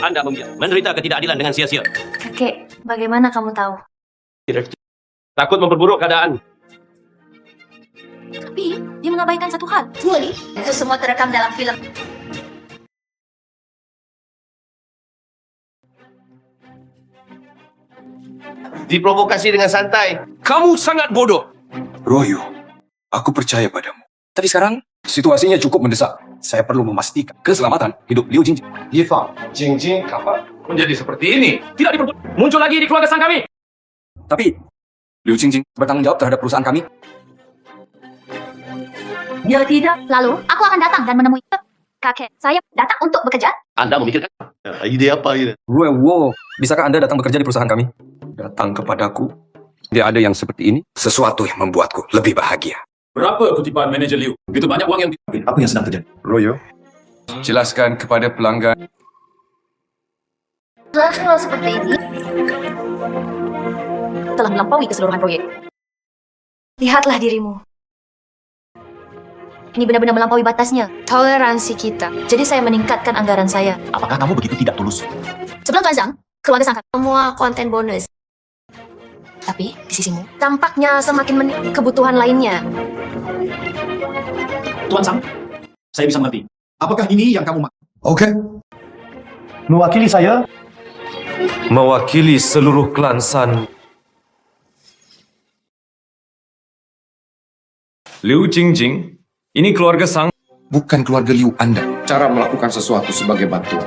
Anda menderita ketidakadilan dengan sia-sia. Kakek, bagaimana kamu tahu? Takut memperburuk keadaan. Tapi, dia mengabaikan satu hal. Itu semua terekam dalam film. Diprovokasi dengan santai. Kamu sangat bodoh. Royo, aku percaya padamu. Tapi sekarang, situasinya cukup mendesak. Saya perlu memastikan keselamatan hidup Liu Jingjing. Yifeng, Jingjing kapan Menjadi seperti ini. Tidak diperbolehkan. Muncul lagi di keluarga sang kami. Tapi, Liu Jingjing bertanggung jawab terhadap perusahaan kami. Dia tidak. Lalu, aku akan datang dan menemui kakek. Saya datang untuk bekerja. Anda memikirkan ide apa ini? Wow, bisakah Anda datang bekerja di perusahaan kami? Datang kepadaku. Tidak ada yang seperti ini. Sesuatu yang membuatku lebih bahagia. Berapa kutipan manajer Liu? Begitu banyak uang yang... Apa yang sedang terjadi? Royo, jelaskan kepada pelanggan. Hal seperti ini Telah melampaui keseluruhan proyek. lihatlah dirimu. Ini benar-benar melampaui batasnya. Toleransi kita. Jadi saya meningkatkan anggaran saya. Apakah kamu begitu tidak tulus? Sebelum Tuan Zhang, keluarga sang Semua konten bonus. tapi di sisimu, Tampaknya semakin kebutuhan lainnya. Tuan Sang, saya bisa mengerti. Apakah ini yang kamu Oke. Mewakili saya, Mewakili seluruh klan San. Liu Jingjing, ini keluarga Sang. Bukan keluarga Liu Anda. Cara melakukan sesuatu sebagai bantuan.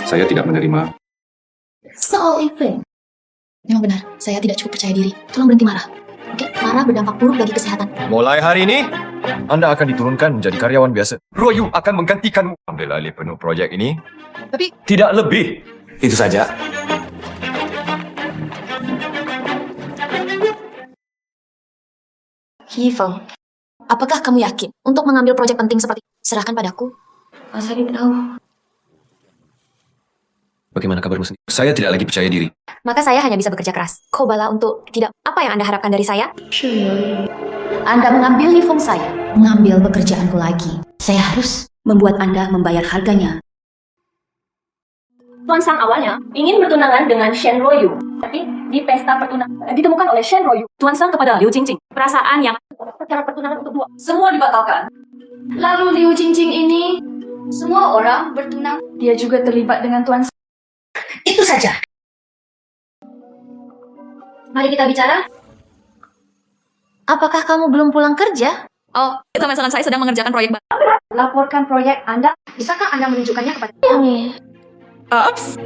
Saya tidak menerima. soal Yifeng. Memang benar, saya tidak cukup percaya diri. Tolong berhenti marah. Oke, marah berdampak buruk bagi kesehatan. mulai hari ini, Anda akan diturunkan menjadi karyawan biasa. Royo akan menggantikanmu. Ambil alih penuh proyek ini. Tapi Tidak lebih. Itu saja. Yifeng, apakah kamu yakin untuk mengambil proyek penting seperti serahkan padaku? Saya tahu. Bagaimana kabarmu sendiri? Saya tidak lagi percaya diri. Maka saya hanya bisa bekerja keras. Kobala untuk tidak. Apa yang Anda harapkan dari saya? Anda mengambil Yifeng saya, mengambil pekerjaanku lagi. Saya harus membuat Anda membayar harganya. Tuan Sang awalnya ingin bertunangan dengan Shen Ruoyu. Tapi di pesta pertunangan ditemukan oleh Shen Ruoyu Tuan Sang kepada Liu Jingjing. Perasaan yang acara pertunangan untuk dua. Semua dibatalkan. Lalu Liu Jingjing ini, semua orang bertunang. Dia juga terlibat dengan Tuan Sang. Itu saja. Mari kita bicara. Apakah kamu belum pulang kerja? Oh, teman-teman saya sedang mengerjakan proyek baru. Laporkan proyek Anda. Bisakah Anda menunjukkannya kepada kami? Ups.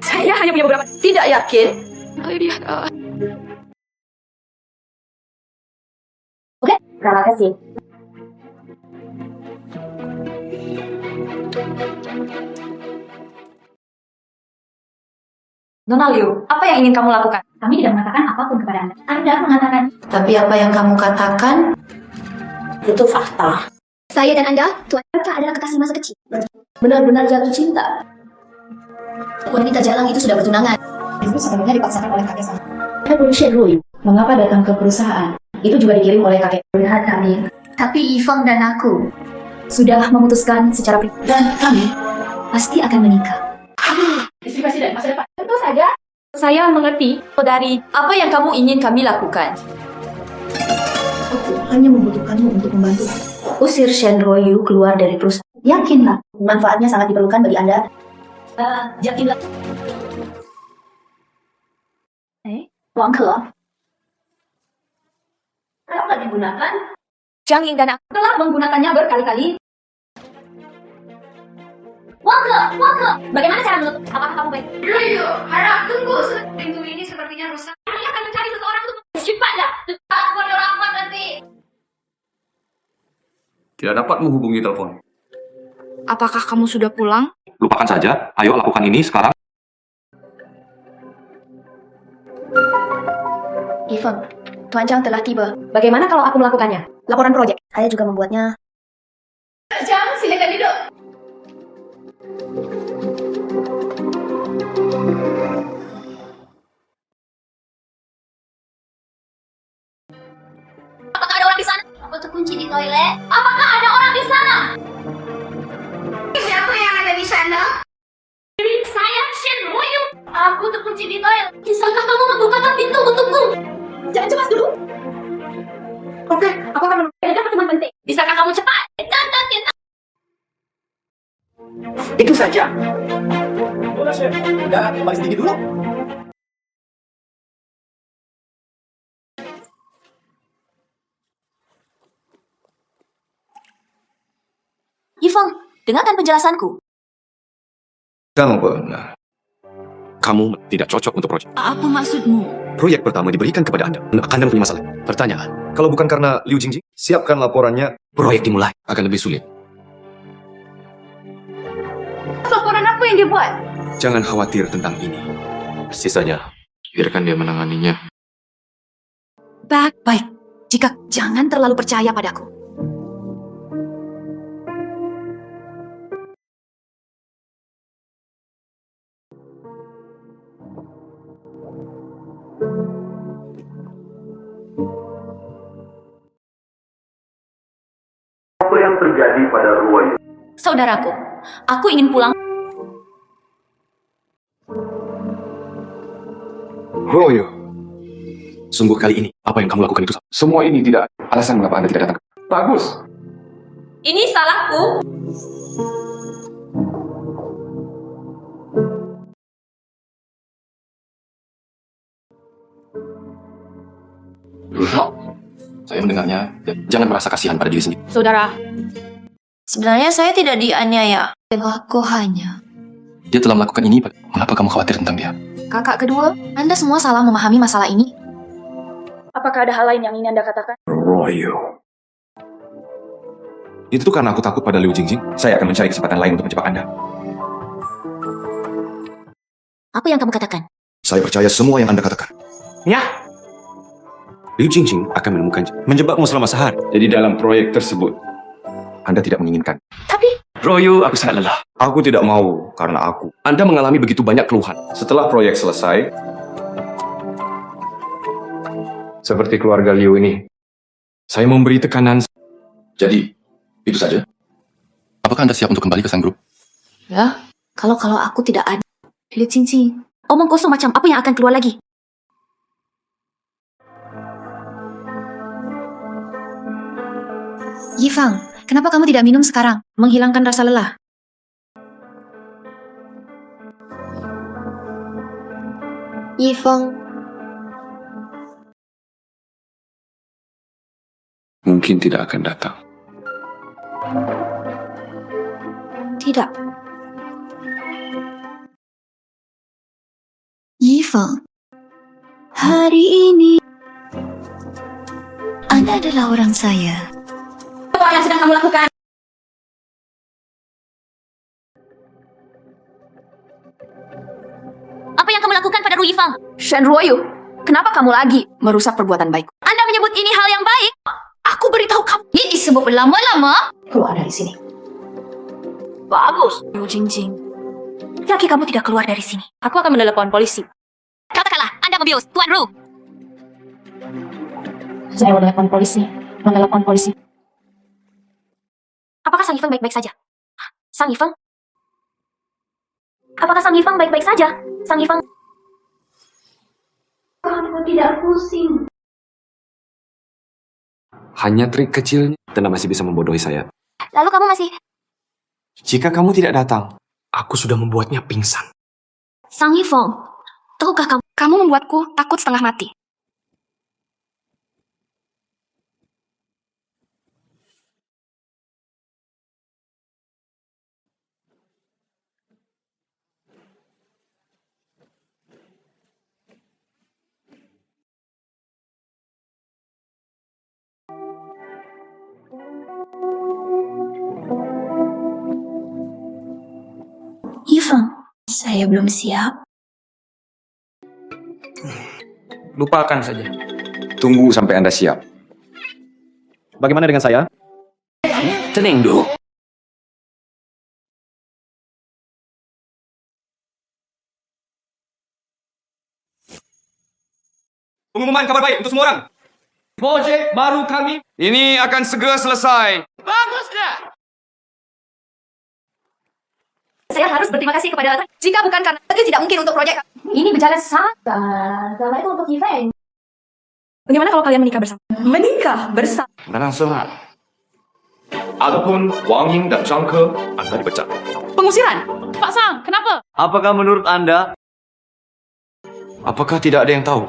Saya hanya punya beberapa. Tidak yakin. Oke, terima kasih. Nona Liu, apa yang ingin kamu lakukan? Kami tidak mengatakan apapun kepada Anda. Anda mengatakan. Tapi apa yang kamu katakan itu fakta. Saya dan Anda, Tuan Eka adalah kekasih masa kecil. Benar-benar jatuh cinta. Wanita jalang itu sudah bertunangan. Itu sebenarnya dipaksakan oleh kakek saya. Shen Ruoyu, mengapa datang ke perusahaan? Itu juga dikirim oleh kakek. Lihat kami. Tapi Yifeng dan aku sudah memutuskan secara pribadi. Dan kami pasti akan menikah. Istri presiden masa depan. Tentu saja. Saya mengerti dari apa yang kamu ingin kami lakukan. Aku hanya membutuhkanmu untuk membantu. Usir Shen Ruoyu keluar dari perusahaan. Yakinlah, manfaatnya sangat diperlukan bagi Anda. Yakinlah. Wang Ke. Kenapa digunakan? Zhang Ying dan aku telah menggunakannya berkali-kali. Wang Ke. Bagaimana cara menutup? Apakah kamu baik? Ruoyu, harap tunggu. Pintu ini sepertinya rusak. Kami akan mencari seseorang untuk cepatlah. Aku ada rapat nanti. Tidak dapat menghubungi telepon. Apakah kamu sudah pulang? Lupakan saja. Ayo lakukan ini sekarang. Yifeng, Tuan Zhang telah tiba. Bagaimana kalau aku melakukannya? Laporan proyek. Saya juga membuatnya. Zhang, silakan duduk. Apakah ada orang di sana? Aku terkunci di toilet. Apakah ada orang di sana? Siapa yang ada di sana? Saya Shen Ruoyu. Aku terkunci di toilet. Bisakah kamu membukakan pintu untukku? Jangan cemas dulu. Oke, aku akan menunggu. Ada pertemuan penting. Bisakah kamu cepat? Itu saja. Boleh, Chef. Udah, kembali sedikit dulu. Yifeng, dengarkan penjelasanku. Kamu benar. Kamu tidak cocok untuk proyek. Apa maksudmu? Proyek pertama diberikan kepada Anda. Anda punya masalah. Pertanyaan. Kalau bukan karena Liu Jingjing, siapkan laporannya. Proyek dimulai. Akan lebih sulit. Laporan apa yang dia buat? Jangan khawatir tentang ini. Sisanya, biarkan dia menanganinya. Baik. Jika jangan terlalu percaya padaku. Apa yang terjadi pada Ruoyu? Saudaraku, aku ingin pulang. Ruoyu. Sungguh kali ini, apa yang kamu lakukan itu salah. Semua ini tidak alasan mengapa Anda tidak datang. Bagus. Ini salahku. Saya mendengarnya, jangan merasa kasihan pada diri sendiri. Saudara, sebenarnya saya tidak dianiaya. Aku hanya... Dia telah melakukan ini, mengapa kamu khawatir tentang dia? Kakak kedua, Anda semua salah memahami masalah ini. Apakah ada hal lain yang ingin Anda katakan? Ruoyu. Itu karena aku takut pada Liu Jingjing. Saya akan mencari kesempatan lain untuk menjebak Anda. Apa yang kamu katakan? Saya percaya semua yang Anda katakan. Ya. Liu Jingjing akan menemukan menjebakmu selama sehari. Jadi dalam proyek tersebut, Anda tidak menginginkan. Tapi... Ruoyu, aku sangat lelah. Aku tidak mau karena Anda mengalami begitu banyak keluhan. Setelah proyek selesai, Seperti keluarga Liu ini. Saya memberi tekanan. Jadi, itu saja. Apakah Anda siap untuk kembali ke sang grup? Ya, kalau aku tidak ada. Liu Qingqing, omong kosong macam apa yang akan keluar lagi? Yifang, kenapa kamu tidak minum sekarang? Menghilangkan rasa lelah. Yifang, Mungkin tidak akan datang. Tidak. Yifang, hari ini Anda adalah orang saya. Apa yang sedang kamu lakukan? Apa yang kamu lakukan pada Ru Yifang? Shen Ruoyu, kenapa kamu lagi merusak perbuatan baik? Anda menyebut ini hal yang baik? Aku beritahu kamu. Ini disebut berlama-lama. Keluar dari sini. Bagus. Liu Qingqing. Lagi kamu tidak keluar dari sini. Aku akan menelepon polisi. Katakanlah, Anda membius, Tuan Ru. Saya menelepon polisi. Menelepon polisi. Apakah Sang Yifeng baik-baik saja? Sang Yifeng? Apakah Sang Yifeng baik-baik saja? Sang Yifeng? Aku tidak pusing. Hanya trik kecilnya, Anda masih bisa membodohi saya. Lalu kamu masih... Jika kamu tidak datang, aku sudah membuatnya pingsan. Sang Yifeng, tahukah Kamu membuatku takut setengah mati. Yifeng, saya belum siap. Lupakan saja. Tunggu sampai Anda siap. Bagaimana dengan saya? Tenang dulu. Pengumuman kabar baik untuk semua orang. Projek baru kami. Ini akan segera selesai. Bagus dah. Saya harus berterima kasih kepada Jika bukan karena itu tidak mungkin untuk proyek. ini berjalan sangat. Kalau itu untuk Yifeng. Bagaimana kalau kalian menikah bersama? Menikah bersama. Menang sehat. Adapun Wang Ying dan Zhang Ke, Anda dipecat. Pengusiran. Pak Sang, kenapa? Apakah menurut Anda? Apakah tidak ada yang tahu?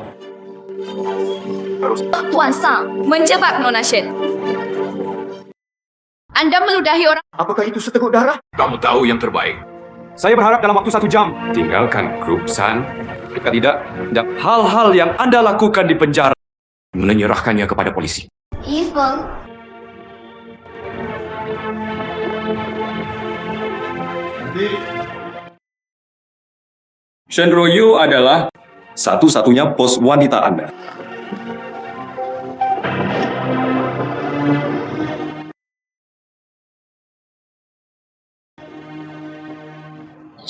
Tuan Sang, menjebak Nona Shen. Anda meludahi orang. Apakah itu seteguk darah? Kamu tahu yang terbaik. Saya berharap dalam waktu 1 jam. Tinggalkan grup San. Jika tidak, dan hal-hal yang Anda lakukan di penjara, menyerahkannya kepada polisi. Yifeng, Shen Ruoyu adalah satu-satunya bos wanita Anda.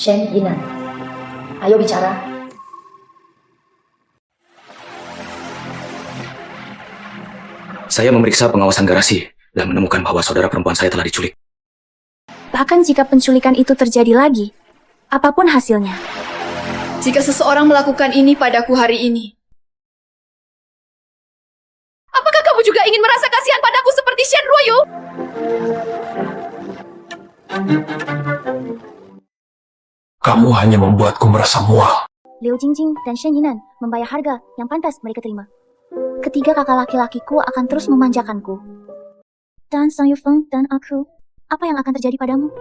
Shen Yinan, ayo bicara. Saya memeriksa pengawasan garasi dan menemukan bahwa saudara perempuan saya telah diculik. Bahkan jika penculikan itu terjadi lagi, apapun hasilnya. Jika seseorang melakukan ini padaku hari ini, apakah kamu juga ingin merasa kasihan padaku seperti Shen Ruoyu? Kamu hanya membuatku merasa mual. Liu Qingqing dan Shen Yinan membayar harga yang pantas mereka terima. Ketiga kakak laki-lakiku akan terus memanjakanku. Dan Sang Yifeng dan aku, apa yang akan terjadi padamu?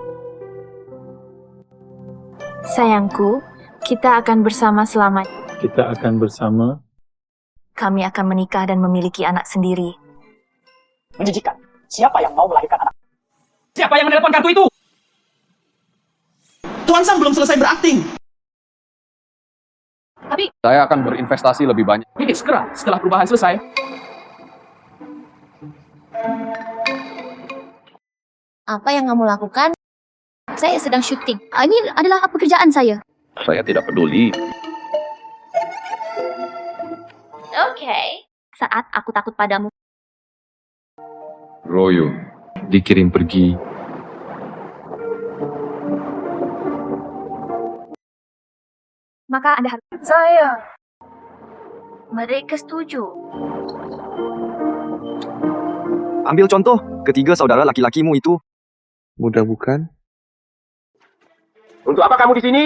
Sayangku, kita akan bersama selamanya. Kita akan bersama. Kami akan menikah dan memiliki anak sendiri. Menjijikan. Siapa yang mau melahirkan anak? Siapa yang menelepon kartu itu? Tuan Sang belum selesai berakting. Tapi Saya akan berinvestasi lebih banyak. Ini segera setelah perubahan selesai. Apa yang kamu lakukan? Saya sedang syuting. Ini adalah pekerjaan saya. Saya tidak peduli. Oke. saat aku takut padamu. Royo dikirim pergi. Maka Anda harus... Saya. Mereka setuju. Ambil contoh, ketiga saudara laki-lakimu itu. Mudah bukan? Untuk apa kamu di sini?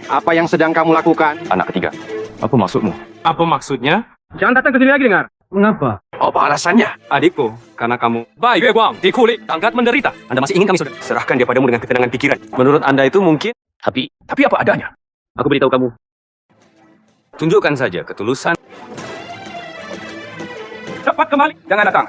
Apa yang sedang kamu lakukan? Anak ketiga. Apa maksudmu? Apa maksudnya? Jangan datang ke sini lagi, dengar. Mengapa? Apa alasannya? Adikku, karena kamu Bai Yue Guang dikulik, tangkat menderita. Anda masih ingin kami saudara? Serahkan dia padamu dengan ketenangan pikiran. Menurut Anda itu mungkin, tapi apa adanya? Aku beritahu kamu. Tunjukkan saja ketulusan. Cepat kembali, jangan datang.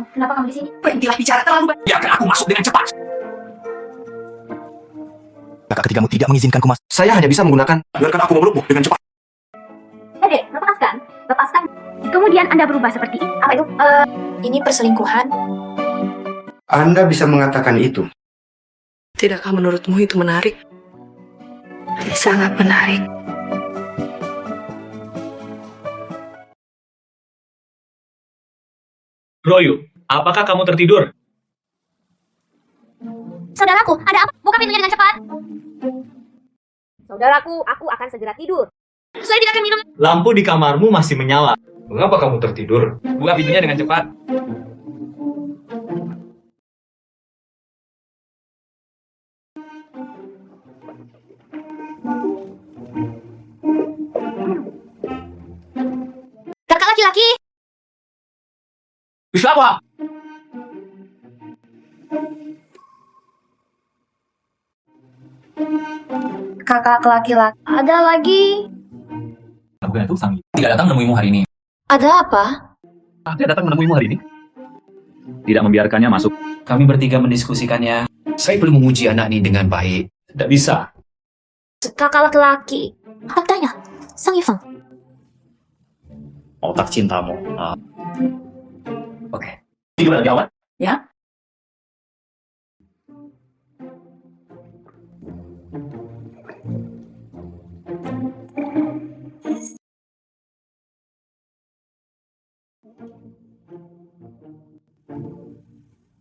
Kenapa kamu di sini? Berhentilah bicara terlalu banyak. Biarkan aku masuk dengan cepat. Kakak ketigamu tidak mengizinkanku masuk. Saya hanya bisa menggunakan. Biarkan aku memelukmu dengan cepat. Dek, lepaskan. Lepaskan. Kemudian Anda berubah seperti ini. Apa itu? Ini perselingkuhan. Anda bisa mengatakan itu. Tidakkah menurutmu itu menarik? Sangat menarik. Royo, apakah kamu tertidur? Saudaraku, ada apa? Buka pintunya dengan cepat. Saudaraku, aku akan segera tidur. Saya tidak akan minum. Lampu di kamarmu masih menyala. Mengapa kamu tertidur? Buka pintunya dengan cepat. Kakak laki-laki. Bisa apa? Kakak laki-laki. Ada lagi. Bukan itu Sang tidak datang menemuimu hari ini. Ada apa? Dia datang menemuimu hari ini. Tidak membiarkannya masuk. Kami bertiga mendiskusikannya. Saya perlu menguji anak ini dengan baik. Tidak bisa. Kakak laki-laki. Tanya, Sang Yifeng. Otak cintamu. Oke. Gimana jawab? Ya.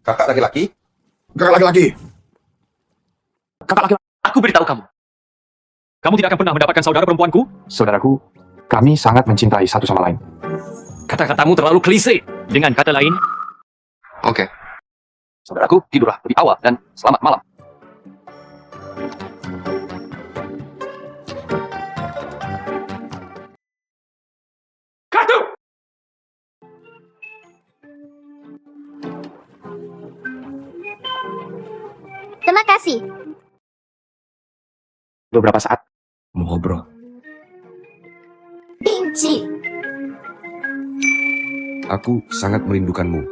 Kakak laki-laki? Kakak laki-laki. Kakak laki-laki, aku beritahu kamu. Kamu tidak akan pernah mendapatkan saudara perempuanku? Saudaraku, kami sangat mencintai satu sama lain. Kata-katamu terlalu klise. Dengan kata lain, Oke. Saudaraku, tidurlah lebih awal dan selamat malam. Kartu! Terima kasih. Beberapa saat mengobrol. Benci. Aku sangat merindukanmu.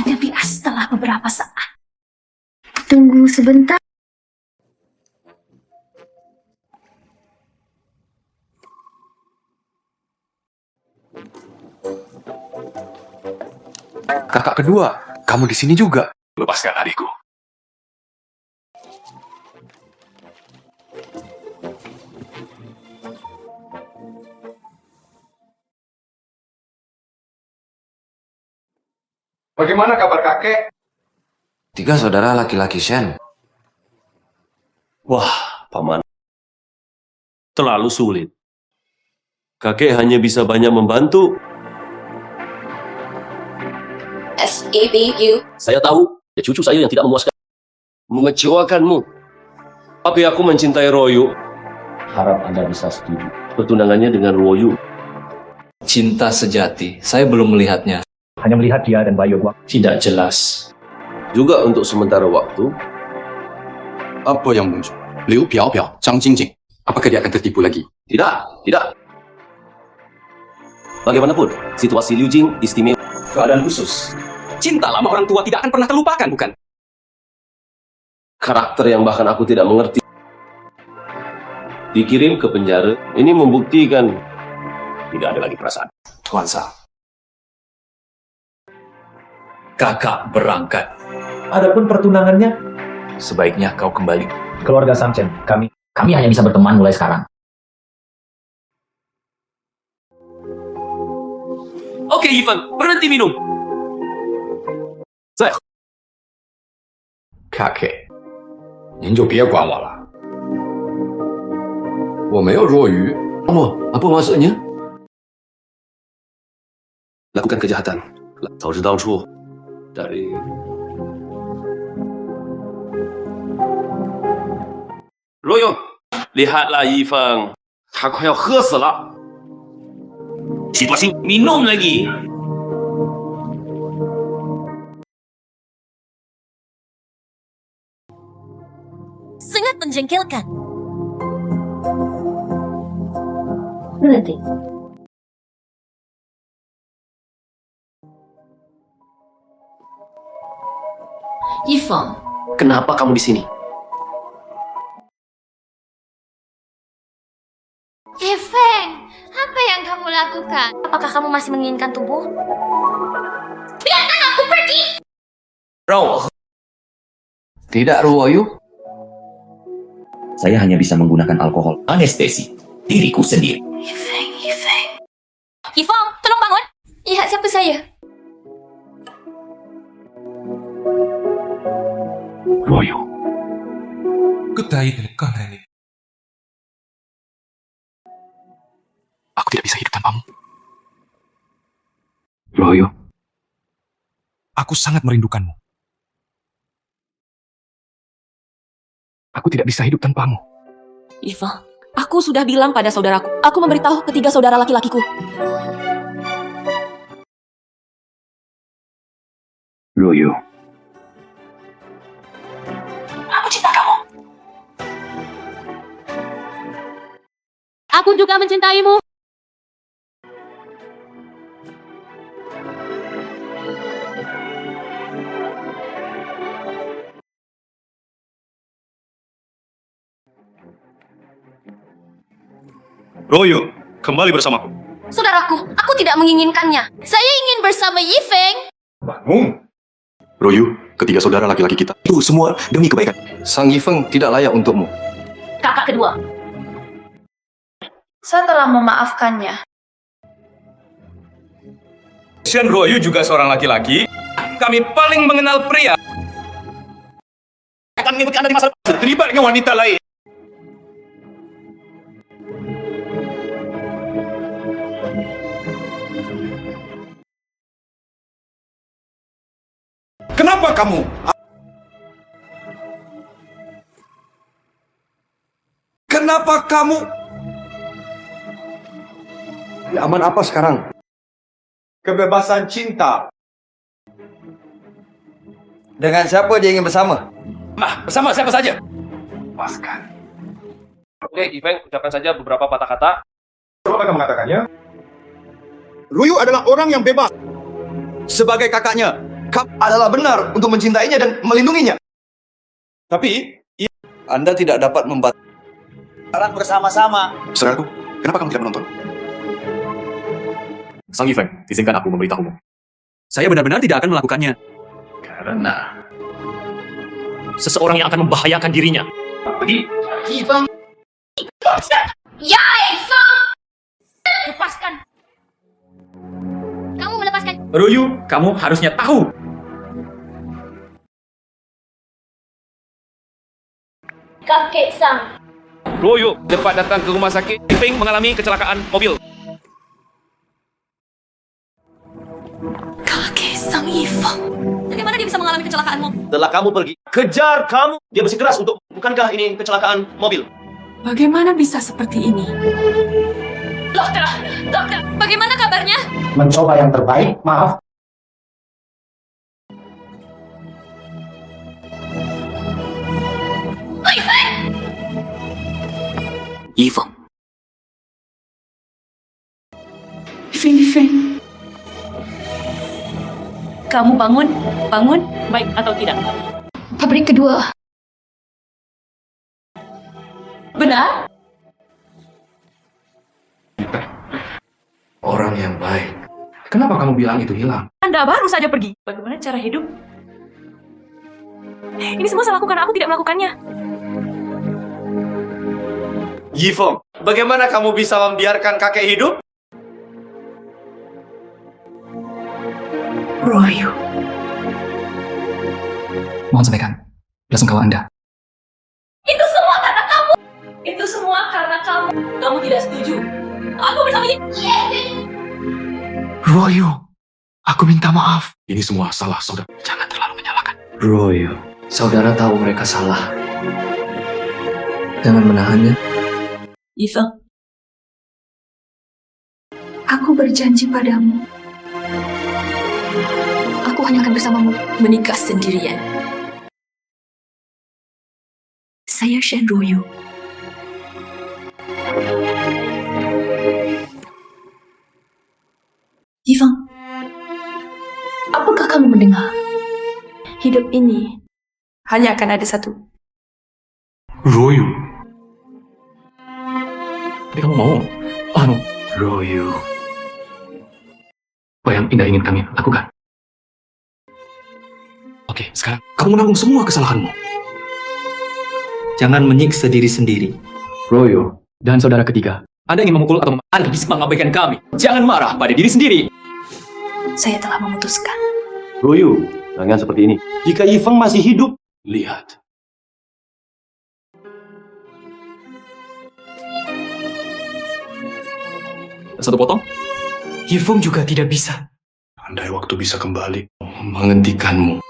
Tapi setelah beberapa saat. Tunggu sebentar. Kakak kedua, kamu di sini juga. Lepaskan adikku. Bagaimana kabar kakek? 3 saudara laki-laki Shen. Wah, Paman. Terlalu sulit. Kakek hanya bisa banyak membantu. SABU. saya tahu, ya cucu saya yang tidak memuaskan. Mengecewakanmu. Tapi aku mencintai Royo. Harap Anda bisa setuju. Pertunangannya dengan Royo. Cinta sejati, saya belum melihatnya. Hanya melihat dia dan Bayu Guang. Tidak jelas. Juga untuk sementara waktu. Apa yang muncul? Liu Piao, Zhang Jingjing. Apakah dia akan tertipu lagi? Tidak. Bagaimanapun, situasi Liu Jing istimewa. Keadaan khusus. Cinta lama orang tua tidak akan pernah terlupakan, bukan? Karakter yang bahkan aku tidak mengerti. Dikirim ke penjara, ini membuktikan tidak ada lagi perasaan. Tuan Sang, kakak berangkat. Adapun pertunangannya, Sebaiknya kau kembali. keluarga Samchen, kami hanya bisa berteman mulai sekarang. Oke, Ivan, berhenti minum. Saya. Kakek, 您就别管我了。我没有若愚。Apa maksudnya? Lakukan kejahatan. Tahu tangchu dari Royo, lihatlah Yifeng, 他快要喝死了。Situasi minum lagi. Sangat menjengkelkan. Berhenti. Yifeng, Kenapa kamu di sini? Yifeng, apa yang kamu lakukan? Apakah kamu masih menginginkan tubuh? Biarkan aku pergi! Tidak, Ruoyu. Saya hanya bisa menggunakan alkohol anestesi diriku sendiri. Yifeng. Yifeng, tolong bangun. Lihat siapa saya. Ruoyu. Aku tidak bisa hidup tanpamu. Ruoyu. Aku sangat merindukanmu. Aku tidak bisa hidup tanpamu. Yifeng, aku sudah bilang pada saudaraku. Aku memberitahu ketiga saudara laki-lakiku. Ruoyu. Aku cinta kamu. Aku juga mencintaimu. Royo, kembali bersamaku. Saudaraku, aku tidak menginginkannya. Saya ingin bersama Yifeng. Bangun. Royo, ketiga saudara laki-laki kita. Itu semua demi kebaikan. Sang Yifeng tidak layak untukmu. Kakak kedua. Saya telah memaafkannya. Shen Ruoyu juga seorang laki-laki. Kami paling mengenal pria. Akan mengikuti Anda di masa depan. Terlibat dengan wanita lain. Kenapa kamu? Kenapa kamu? Aman apa sekarang? Kebebasan cinta. Dengan siapa dia ingin bersama? Bersama siapa saja? Lepaskan. Oke, Yifeng, ucapkan saja beberapa patah kata. Coba kamu mengatakannya. Ruyu adalah orang yang bebas. Sebagai kakaknya, kamu adalah benar untuk mencintainya dan melindunginya. Tapi, Anda tidak dapat membatasi. Sekarang bersama-sama. Saudaraku, kenapa kamu tidak menonton? Sang Yifeng, izinkan aku memberitahumu. Saya benar-benar tidak akan melakukannya. Karena seseorang yang akan membahayakan dirinya. Pergi. Yifeng. Ya, Yifeng! Lepaskan. Kamu melepaskan. Ruoyu, kamu harusnya tahu. Kakek Sang. Ruoyu, cepat datang ke rumah sakit. Yifeng mengalami kecelakaan mobil. Kakek Sang Yifeng. Bagaimana dia bisa mengalami kecelakaan mobil? Setelah kamu pergi, kejar kamu. Dia bersikeras untuk, bukankah ini kecelakaan mobil? Bagaimana bisa seperti ini? Dokter, bagaimana kabarnya? Mencoba yang terbaik, maaf. Yifeng. Yifeng. Kamu bangun, baik atau tidak? Pabrik kedua. Benar? Orang yang baik. Kenapa kamu bilang itu hilang? Anda baru saja pergi. Bagaimana cara hidup? Ini semua salahku karena aku tidak melakukannya. Yifeng, bagaimana kamu bisa membiarkan kakek hidup? Royu. Mohon sampaikan belasungkawa Anda. Itu semua karena kamu. Itu semua karena kamu. Kamu tidak setuju. Aku bersama Royu, aku minta maaf. Ini semua salah saudara. Jangan terlalu menyalahkan. Royu, saudara tahu mereka salah. Jangan menahannya. Yifeng, Aku berjanji padamu. Aku hanya akan bersamamu. menikah sendirian. Saya Shen Royu. Yifeng, apakah kamu mendengar? Hidup ini hanya akan ada satu. Royu. Tapi kamu mau? Royu. Apa yang Indah ingin kami lakukan? Oke, sekarang kamu menanggung semua kesalahanmu. Jangan menyiksa diri sendiri. Royu dan saudara ketiga, Anda ingin memukul atau Anda bisa mengabaikan kami. Jangan marah pada diri sendiri. Saya telah memutuskan. Royu, jangan seperti ini. Jika Yifeng masih hidup, Lihat. Satu potong. Yifeng juga tidak bisa. Andai waktu bisa kembali menghentikanmu.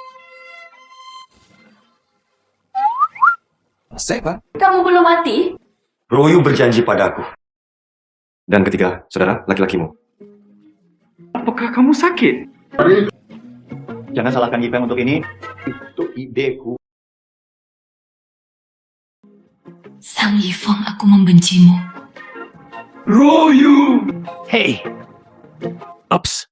Siapa? Kamu belum mati? Royu berjanji padaku. Dan ketiga, saudara, laki-lakimu. Apakah kamu sakit? Jangan salahkan Yifeng untuk ini. Itu ideku. Sang Yifeng, aku membencimu. Royu! Hey. Ups.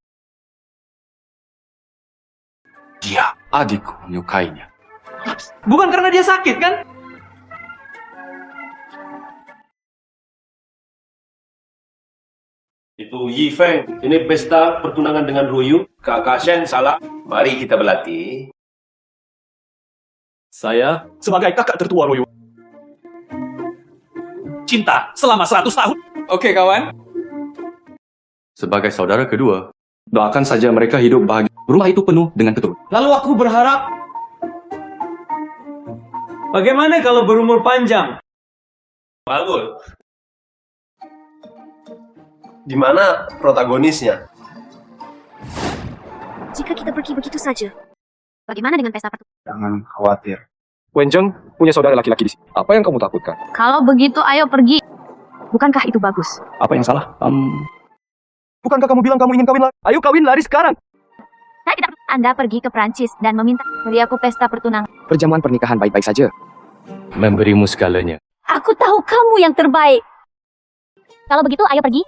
Dia adikku menyukainya. Bukan karena dia sakit, kan? itu Yifeng. Ini pesta pertunangan dengan Royu. Kakak Shen salah. Mari kita berlatih. Saya sebagai kakak tertua Royu. Cinta selama 100 tahun. Oke, kawan. Sebagai saudara kedua, doakan saja mereka hidup bahagia. Rumah itu penuh dengan keturunan. Lalu aku berharap, bagaimana kalau berumur panjang? Bagus. Di mana protagonisnya? Jika kita pergi begitu saja, bagaimana dengan pesta pertunangan? Jangan khawatir. Wenjeng punya saudara laki-laki di sini. Apa yang kamu takutkan? Kalau begitu, ayo pergi. Bukankah itu bagus? Apa yang salah? Bukankah kamu bilang kamu ingin kawin lagi? Ayo kawin lari sekarang. Saya tidak. Anda pergi ke Prancis dan meminta beri aku pesta pertunangan. Perjamuan pernikahan baik-baik saja. Memberimu segalanya. Aku tahu kamu yang terbaik. Kalau begitu, ayo pergi.